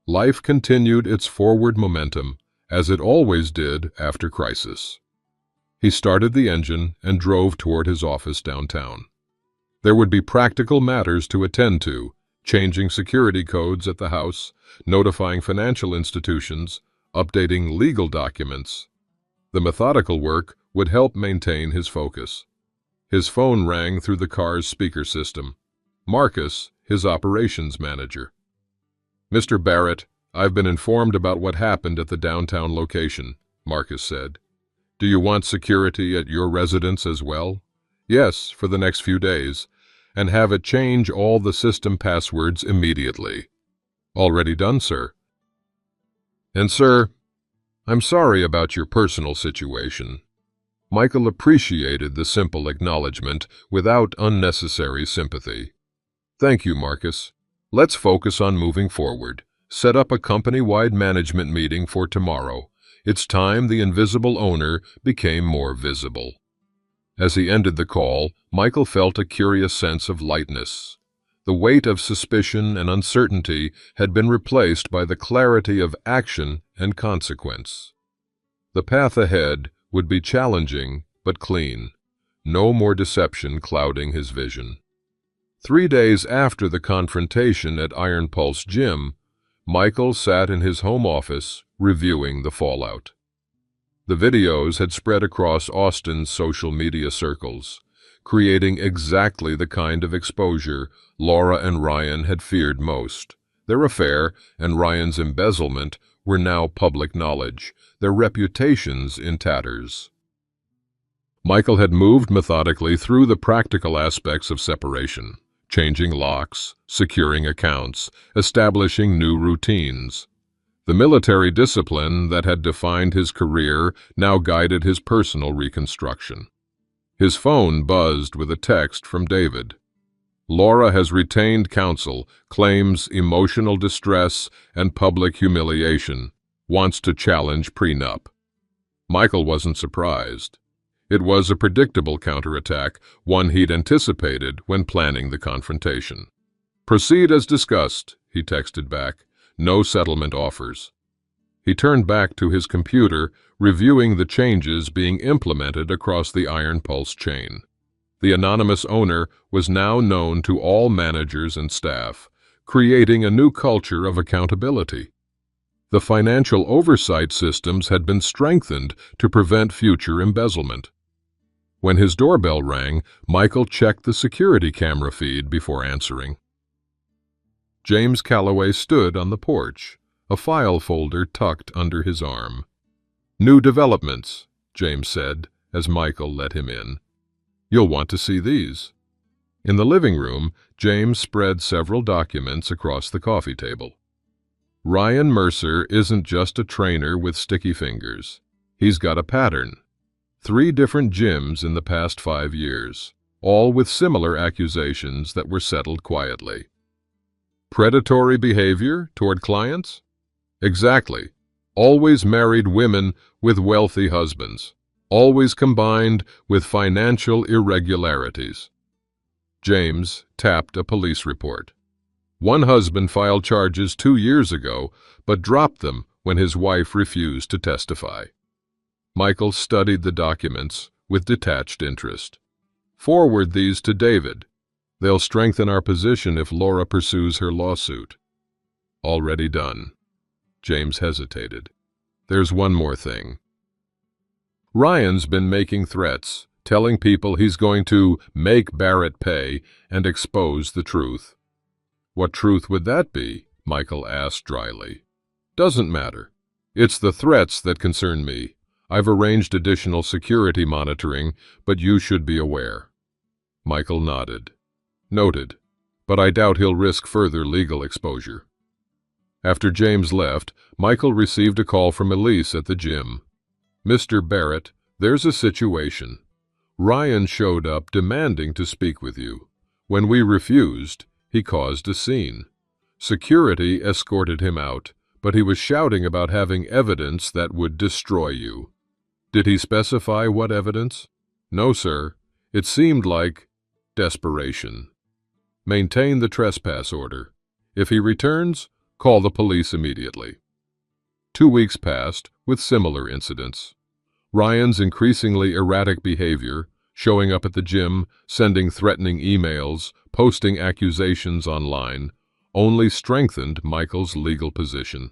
Life continued its forward momentum, as it always did after crisis. He started the engine and drove toward his office downtown. There would be practical matters to attend to, changing security codes at the house, notifying financial institutions, updating legal documents. The methodical work would help maintain his focus. His phone rang through the car's speaker system. Marcus, his operations manager. "Mr. Barrett, I've been informed about what happened at the downtown location," Marcus said. "Do you want security at your residence as well?" "Yes, for the next few days, and have it change all the system passwords immediately." "Already done, sir." "And sir, I'm sorry about your personal situation." Michael appreciated the simple acknowledgement without unnecessary sympathy. "Thank you, Marcus. Let's focus on moving forward. Set up a company-wide management meeting for tomorrow. It's time the invisible owner became more visible." As he ended the call, Michael felt a curious sense of lightness. The weight of suspicion and uncertainty had been replaced by the clarity of action and consequence. The path ahead would be challenging but clean. No more deception clouding his vision. 3 days after the confrontation at Iron Pulse Gym, Michael sat in his home office reviewing the fallout. The videos had spread across Austin's social media circles, creating exactly the kind of exposure Laura and Ryan had feared most. Their affair and Ryan's embezzlement were now public knowledge, their reputations in tatters. Michael had moved methodically through the practical aspects of separation, changing locks, securing accounts, establishing new routines. The military discipline that had defined his career now guided his personal reconstruction. His phone buzzed with a text from David. "Laura has retained counsel, claims emotional distress and public humiliation, wants to challenge prenup." Michael wasn't surprised. It was a predictable counterattack, one he'd anticipated when planning the confrontation. "Proceed as discussed," he texted back. "No settlement offers." He turned back to his computer, reviewing the changes being implemented across the Iron Pulse chain. The anonymous owner was now known to all managers and staff, creating a new culture of accountability. The financial oversight systems had been strengthened to prevent future embezzlement. When his doorbell rang, Michael checked the security camera feed before answering. James Calloway stood on the porch, a file folder tucked under his arm. "New developments," James said as Michael let him in. "You'll want to see these." In the living room, James spread several documents across the coffee table. "Ryan Mercer isn't just a trainer with sticky fingers. He's got a pattern. 3 different gyms in the past 5 years, all with similar accusations that were settled quietly. Predatory behavior toward clients? Exactly. Always married women with wealthy husbands. Always combined with financial irregularities. James tapped a police report. One husband filed charges 2 years ago, but dropped them when his wife refused to testify. Michael studied the documents with detached interest. Forward these to David. They'll strengthen our position if Laura pursues her lawsuit. Already done. James hesitated. There's one more thing. Ryan's been making threats, telling people he's going to make Barrett pay and expose the truth. What truth would that be? Michael asked dryly. Doesn't matter. It's the threats that concern me. I've arranged additional security monitoring, but you should be aware. Michael nodded. Noted, but I doubt he'll risk further legal exposure. After James left, Michael received a call from Elise at the gym. Mr. Barrett, there's a situation. Ryan showed up demanding to speak with you. When we refused, he caused a scene. Security escorted him out, but he was shouting about having evidence that would destroy you. Did he specify what evidence? No, sir. It seemed like desperation. Maintain the trespass order. If he returns, call the police immediately. 2 weeks passed with similar incidents. Ryan's increasingly erratic behavior, showing up at the gym, sending threatening emails, posting accusations online, only strengthened Michael's legal position.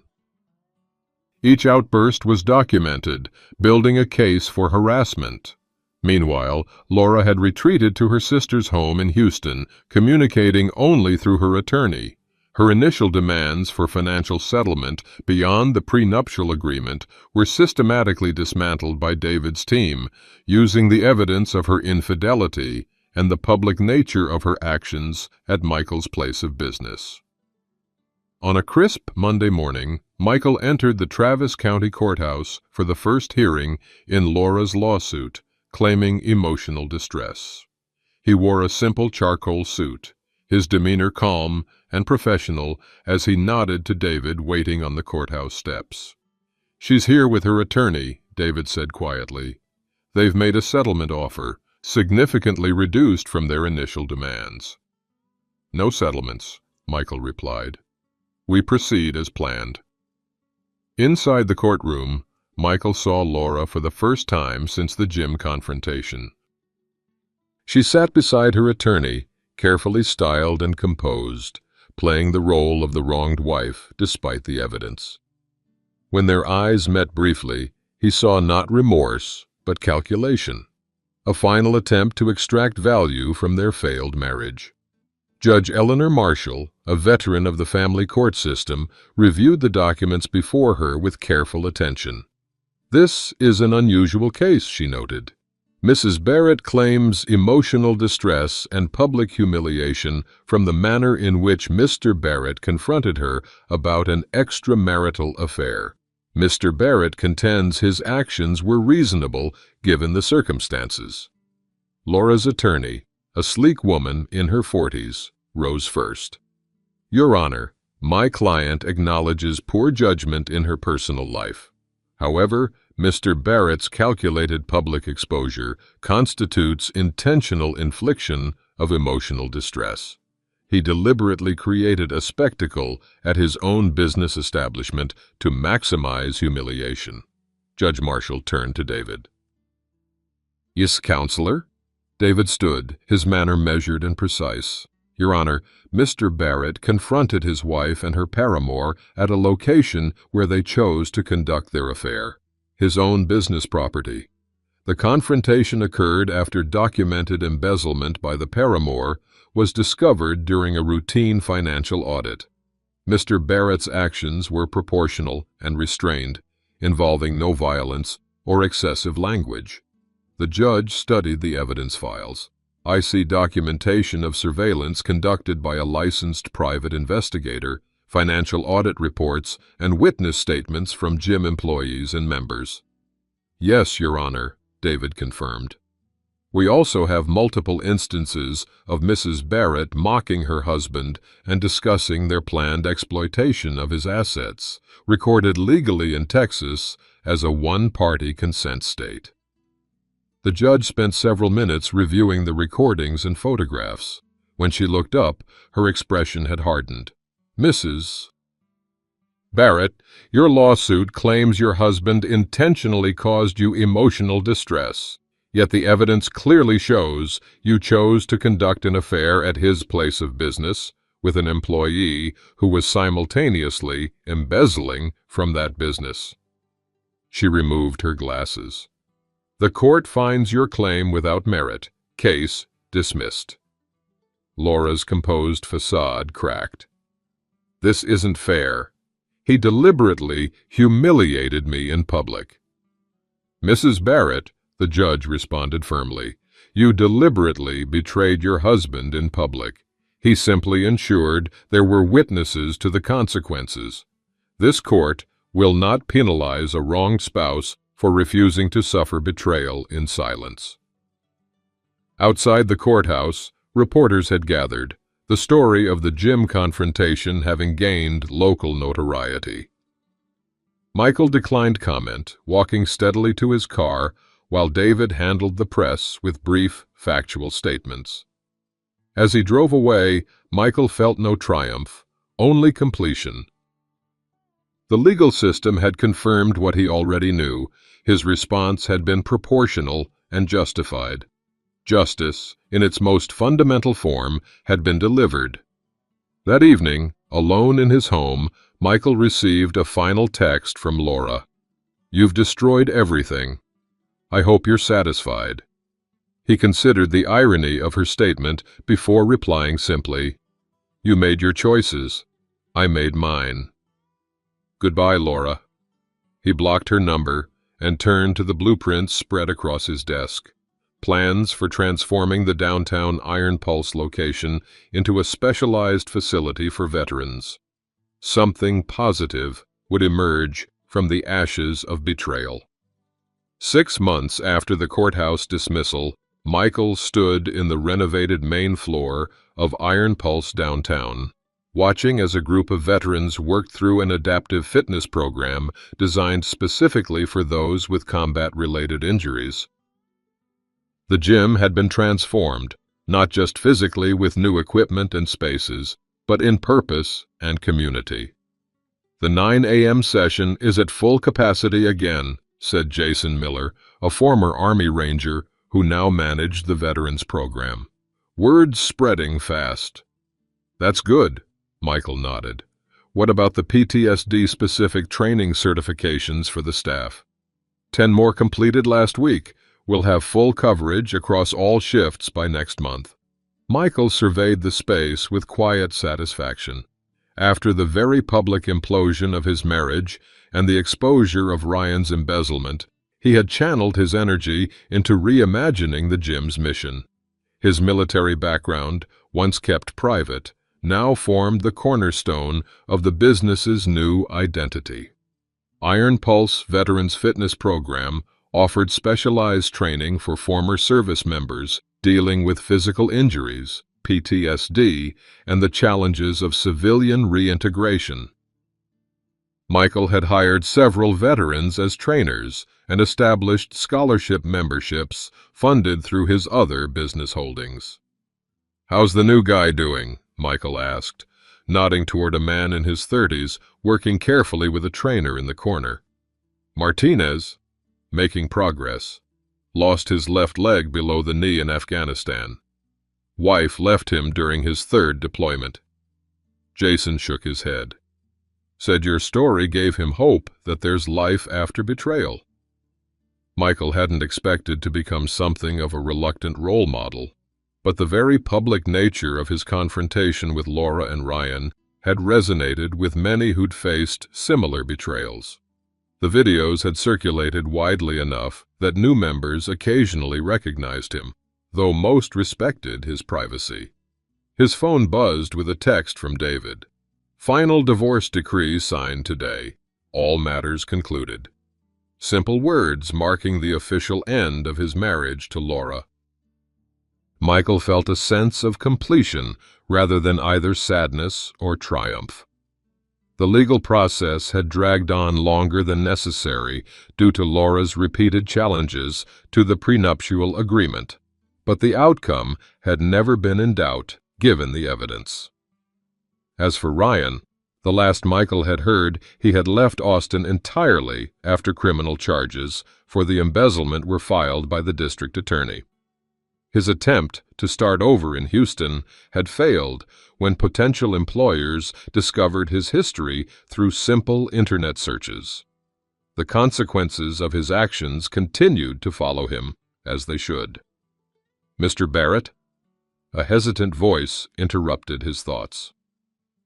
Each outburst was documented, building a case for harassment. Meanwhile, Laura had retreated to her sister's home in Houston, communicating only through her attorney. Her initial demands for financial settlement beyond the prenuptial agreement were systematically dismantled by David's team, using the evidence of her infidelity and the public nature of her actions at Michael's place of business. On a crisp Monday morning, Michael entered the Travis County Courthouse for the first hearing in Laura's lawsuit, claiming emotional distress. He wore a simple charcoal suit, his demeanor calm and professional as he nodded to David waiting on the courthouse steps. "She's here with her attorney," David said quietly. "They've made a settlement offer, significantly reduced from their initial demands." "No settlements," Michael replied. "We proceed as planned." Inside the courtroom, Michael saw Laura for the first time since the gym confrontation. She sat beside her attorney, carefully styled and composed, playing the role of the wronged wife despite the evidence. When their eyes met briefly, he saw not remorse, but calculation, a final attempt to extract value from their failed marriage. Judge Eleanor Marshall, a veteran of the family court system, reviewed the documents before her with careful attention. "This is an unusual case," she noted. "Mrs. Barrett claims emotional distress and public humiliation from the manner in which Mr. Barrett confronted her about an extramarital affair. Mr. Barrett contends his actions were reasonable given the circumstances." Laura's attorney, a sleek woman in her 40s, rose first. "Your Honor, my client acknowledges poor judgment in her personal life. However, Mr. Barrett's calculated public exposure constitutes intentional infliction of emotional distress. He deliberately created a spectacle at his own business establishment to maximize humiliation." Judge Marshall turned to David. "Yes, Counselor?" David stood, his manner measured and precise. "Your Honor, Mr. Barrett confronted his wife and her paramour at a location where they chose to conduct their affair, his own business property. The confrontation occurred after documented embezzlement by the paramour was discovered during a routine financial audit. Mr. Barrett's actions were proportional and restrained, involving no violence or excessive language." The judge studied the evidence files. "I see documentation of surveillance conducted by a licensed private investigator, financial audit reports, and witness statements from gym employees and members." "Yes, Your Honor," David confirmed. "We also have multiple instances of Mrs. Barrett mocking her husband and discussing their planned exploitation of his assets, recorded legally in Texas as a one-party consent state." The judge spent several minutes reviewing the recordings and photographs. When she looked up, her expression had hardened. "Mrs. Barrett, your lawsuit claims your husband intentionally caused you emotional distress, yet the evidence clearly shows you chose to conduct an affair at his place of business with an employee who was simultaneously embezzling from that business." She removed her glasses. "The court finds your claim without merit. Case dismissed." Laura's composed facade cracked. "This isn't fair. He deliberately humiliated me in public." "Mrs. Barrett," the judge responded firmly, "you deliberately betrayed your husband in public. He simply ensured there were witnesses to the consequences. This court will not penalize a wronged spouse for refusing to suffer betrayal in silence." Outside the courthouse, reporters had gathered, the story of the gym confrontation having gained local notoriety. Michael declined comment, walking steadily to his car while David handled the press with brief, factual statements. As he drove away, Michael felt no triumph, only completion. The legal system had confirmed what he already knew. His response had been proportional and justified. Justice, in its most fundamental form, had been delivered. That evening, alone in his home, Michael received a final text from Laura. "You've destroyed everything. I hope you're satisfied." He considered the irony of her statement before replying simply, "You made your choices. I made mine. Goodbye, Laura." He blocked her number and turned to the blueprints spread across his desk. Plans for transforming the downtown Iron Pulse location into a specialized facility for veterans. Something positive would emerge from the ashes of betrayal. 6 months after the courthouse dismissal, Michael stood in the renovated main floor of Iron Pulse downtown, watching as a group of veterans worked through an adaptive fitness program designed specifically for those with combat-related injuries. The gym had been transformed, not just physically with new equipment and spaces, but in purpose and community. "The 9 a.m. session is at full capacity again," said Jason Miller, a former Army Ranger who now managed the Veterans Program. "Word's spreading fast." "That's good," Michael nodded. "What about the PTSD-specific training certifications for the staff?" 10 more completed last week. We'll have full coverage across all shifts by next month." Michael surveyed the space with quiet satisfaction. After the very public implosion of his marriage and the exposure of Ryan's embezzlement, he had channeled his energy into reimagining the gym's mission. His military background, once kept private, now formed the cornerstone of the business's new identity. Iron Pulse Veterans Fitness Program offered specialized training for former service members dealing with physical injuries, PTSD, and the challenges of civilian reintegration. Michael had hired several veterans as trainers and established scholarship memberships funded through his other business holdings. "How's the new guy doing?" Michael asked, nodding toward a man in his 30s working carefully with a trainer in the corner. "Martinez, making progress. Lost his left leg below the knee in Afghanistan. Wife left him during his 3rd deployment." Jason shook his head. "Said your story gave him hope that there's life after betrayal." Michael hadn't expected to become something of a reluctant role model, but the very public nature of his confrontation with Laura and Ryan had resonated with many who'd faced similar betrayals. The videos had circulated widely enough that new members occasionally recognized him, though most respected his privacy. His phone buzzed with a text from David. "Final divorce decree signed today. All matters concluded." Simple words marking the official end of his marriage to Laura. Michael felt a sense of completion rather than either sadness or triumph. The legal process had dragged on longer than necessary due to Laura's repeated challenges to the prenuptial agreement, but the outcome had never been in doubt given the evidence. As for Ryan, the last Michael had heard, he had left Austin entirely after criminal charges for the embezzlement were filed by the district attorney. His attempt to start over in Houston had failed when potential employers discovered his history through simple internet searches. The consequences of his actions continued to follow him, as they should. "Mr. Barrett?" A hesitant voice interrupted his thoughts.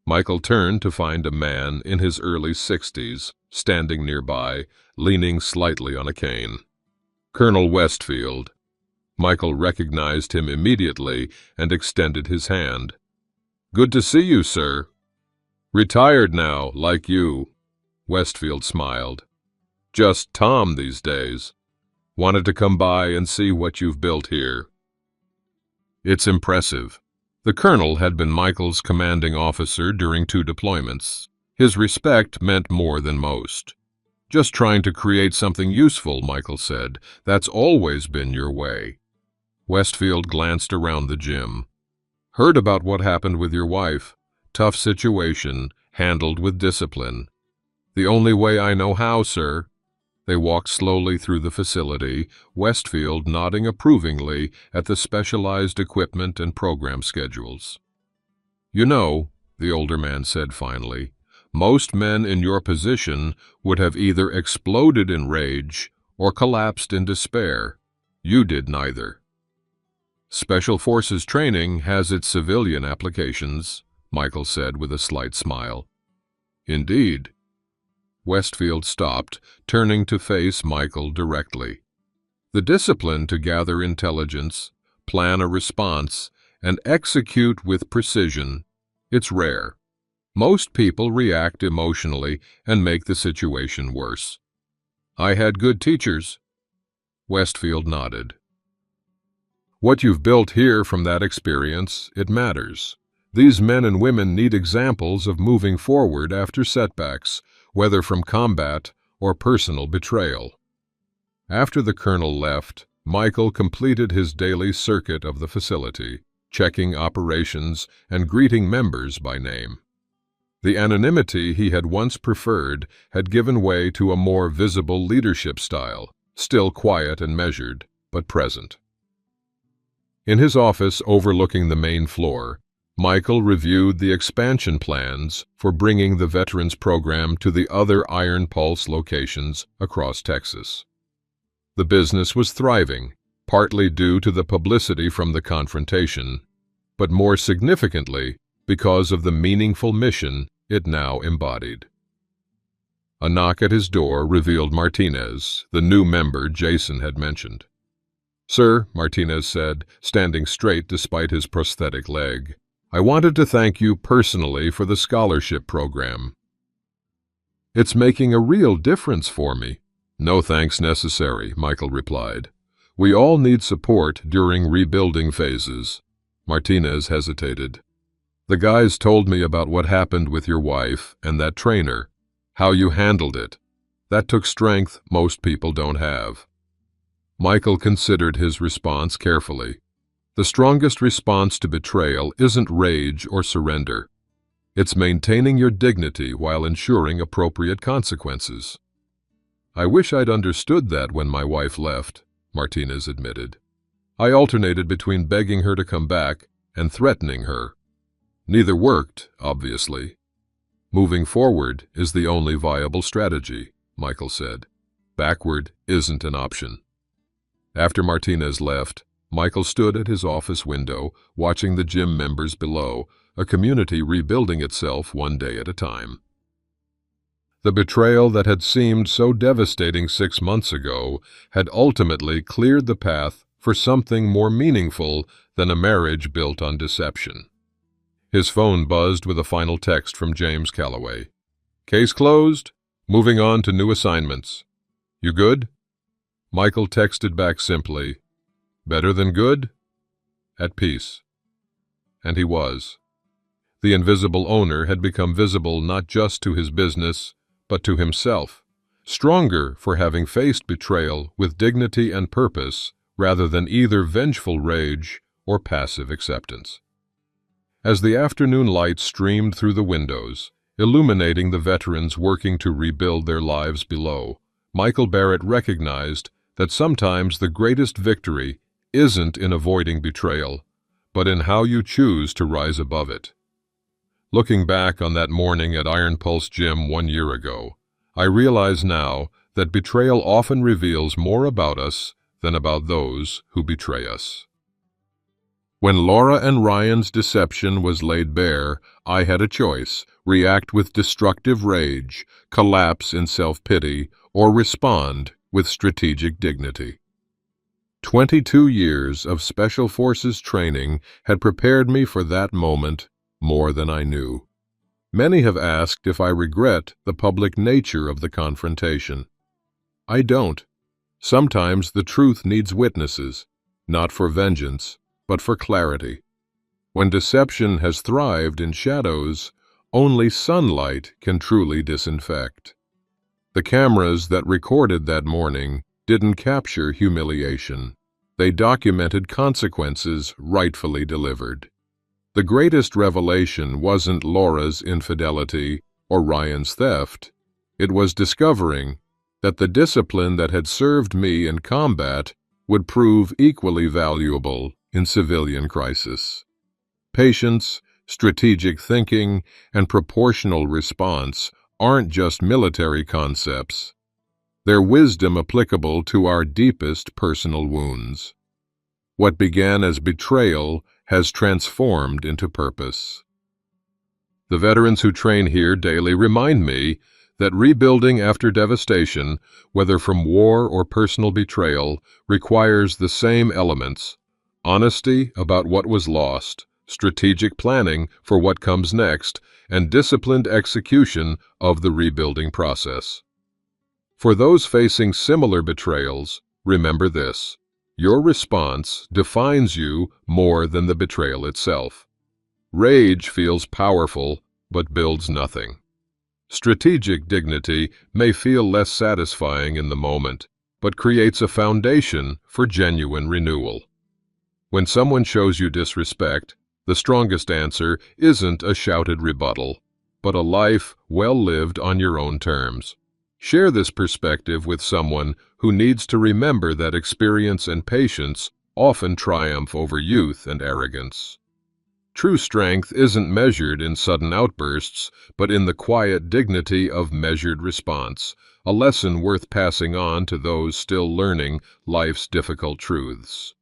Michael turned to find a man in his early 60s, standing nearby, leaning slightly on a cane. "Colonel Westfield." Michael recognized him immediately and extended his hand. "Good to see you, sir." "Retired now, like you." Westfield smiled. "Just Tom these days. Wanted to come by and see what you've built here." "It's impressive." The colonel had been Michael's commanding officer during 2 deployments. His respect meant more than most. "Just trying to create something useful," Michael said. "That's always been your way." Westfield glanced around the gym. "Heard about what happened with your wife. Tough situation, handled with discipline." "The only way I know how, sir." They walked slowly through the facility, Westfield nodding approvingly at the specialized equipment and program schedules. "You know," the older man said finally, "most men in your position would have either exploded in rage or collapsed in despair. You did neither." "Special Forces training has its civilian applications," Michael said with a slight smile. "Indeed." Westfield stopped, turning to face Michael directly. "The discipline to gather intelligence, plan a response, and execute with precision, it's rare. Most people react emotionally and make the situation worse." "I had good teachers." Westfield nodded. "What you've built here from that experience, it matters. These men and women need examples of moving forward after setbacks, whether from combat or personal betrayal." After the colonel left, Michael completed his daily circuit of the facility, checking operations and greeting members by name. The anonymity he had once preferred had given way to a more visible leadership style, still quiet and measured, but present. In his office overlooking the main floor, Michael reviewed the expansion plans for bringing the Veterans Program to the other Iron Pulse locations across Texas. The business was thriving, partly due to the publicity from the confrontation, but more significantly because of the meaningful mission it now embodied. A knock at his door revealed Martinez, the new member Jason had mentioned. "Sir," Martinez said, standing straight despite his prosthetic leg, "I wanted to thank you personally for the scholarship program. It's making a real difference for me." "No thanks necessary," Michael replied. "We all need support during rebuilding phases." Martinez hesitated. "The guys told me about what happened with your wife and that trainer, how you handled it. That took strength most people don't have." Michael considered his response carefully. The strongest response to betrayal isn't rage or surrender. It's maintaining your dignity while ensuring appropriate consequences. "I wish I'd understood that when my wife left," Martinez admitted. "I alternated between begging her to come back and threatening her. Neither worked, obviously. Moving forward is the only viable strategy," Michael said. "Backward isn't an option." After Martinez left, Michael stood at his office window, watching the gym members below, a community rebuilding itself one day at a time. The betrayal that had seemed so devastating 6 months ago had ultimately cleared the path for something more meaningful than a marriage built on deception. His phone buzzed with a final text from James Calloway. "Case closed. Moving on to new assignments. You good?" Michael texted back simply, "Better than good? At peace." And he was. The invisible owner had become visible not just to his business, but to himself, stronger for having faced betrayal with dignity and purpose rather than either vengeful rage or passive acceptance. As the afternoon light streamed through the windows, illuminating the veterans working to rebuild their lives below, Michael Barrett recognized that sometimes the greatest victory isn't in avoiding betrayal, but in how you choose to rise above it. Looking back on that morning at Iron Pulse Gym 1 year ago, I realize now that betrayal often reveals more about us than about those who betray us. When Laura and Ryan's deception was laid bare, I had a choice: react with destructive rage, collapse in self-pity, or respond with strategic dignity. 22 years of Special Forces training had prepared me for that moment more than I knew. Many have asked if I regret the public nature of the confrontation. I don't. Sometimes the truth needs witnesses, not for vengeance, but for clarity. When deception has thrived in shadows, only sunlight can truly disinfect. The cameras that recorded that morning didn't capture humiliation. They documented consequences rightfully delivered. The greatest revelation wasn't Laura's infidelity or Ryan's theft. It was discovering that the discipline that had served me in combat would prove equally valuable in civilian crisis. Patience, strategic thinking, and proportional response aren't just military concepts. They're wisdom applicable to our deepest personal wounds. What began as betrayal has transformed into purpose. The veterans who train here daily remind me that rebuilding after devastation, whether from war or personal betrayal, requires the same elements: honesty about what was lost, strategic planning for what comes next, and disciplined execution of the rebuilding process. For those facing similar betrayals, remember this: your response defines you more than the betrayal itself. Rage feels powerful, but builds nothing. Strategic dignity may feel less satisfying in the moment, but creates a foundation for genuine renewal. When someone shows you disrespect, the strongest answer isn't a shouted rebuttal, but a life well lived on your own terms. Share this perspective with someone who needs to remember that experience and patience often triumph over youth and arrogance. True strength isn't measured in sudden outbursts, but in the quiet dignity of measured response, a lesson worth passing on to those still learning life's difficult truths.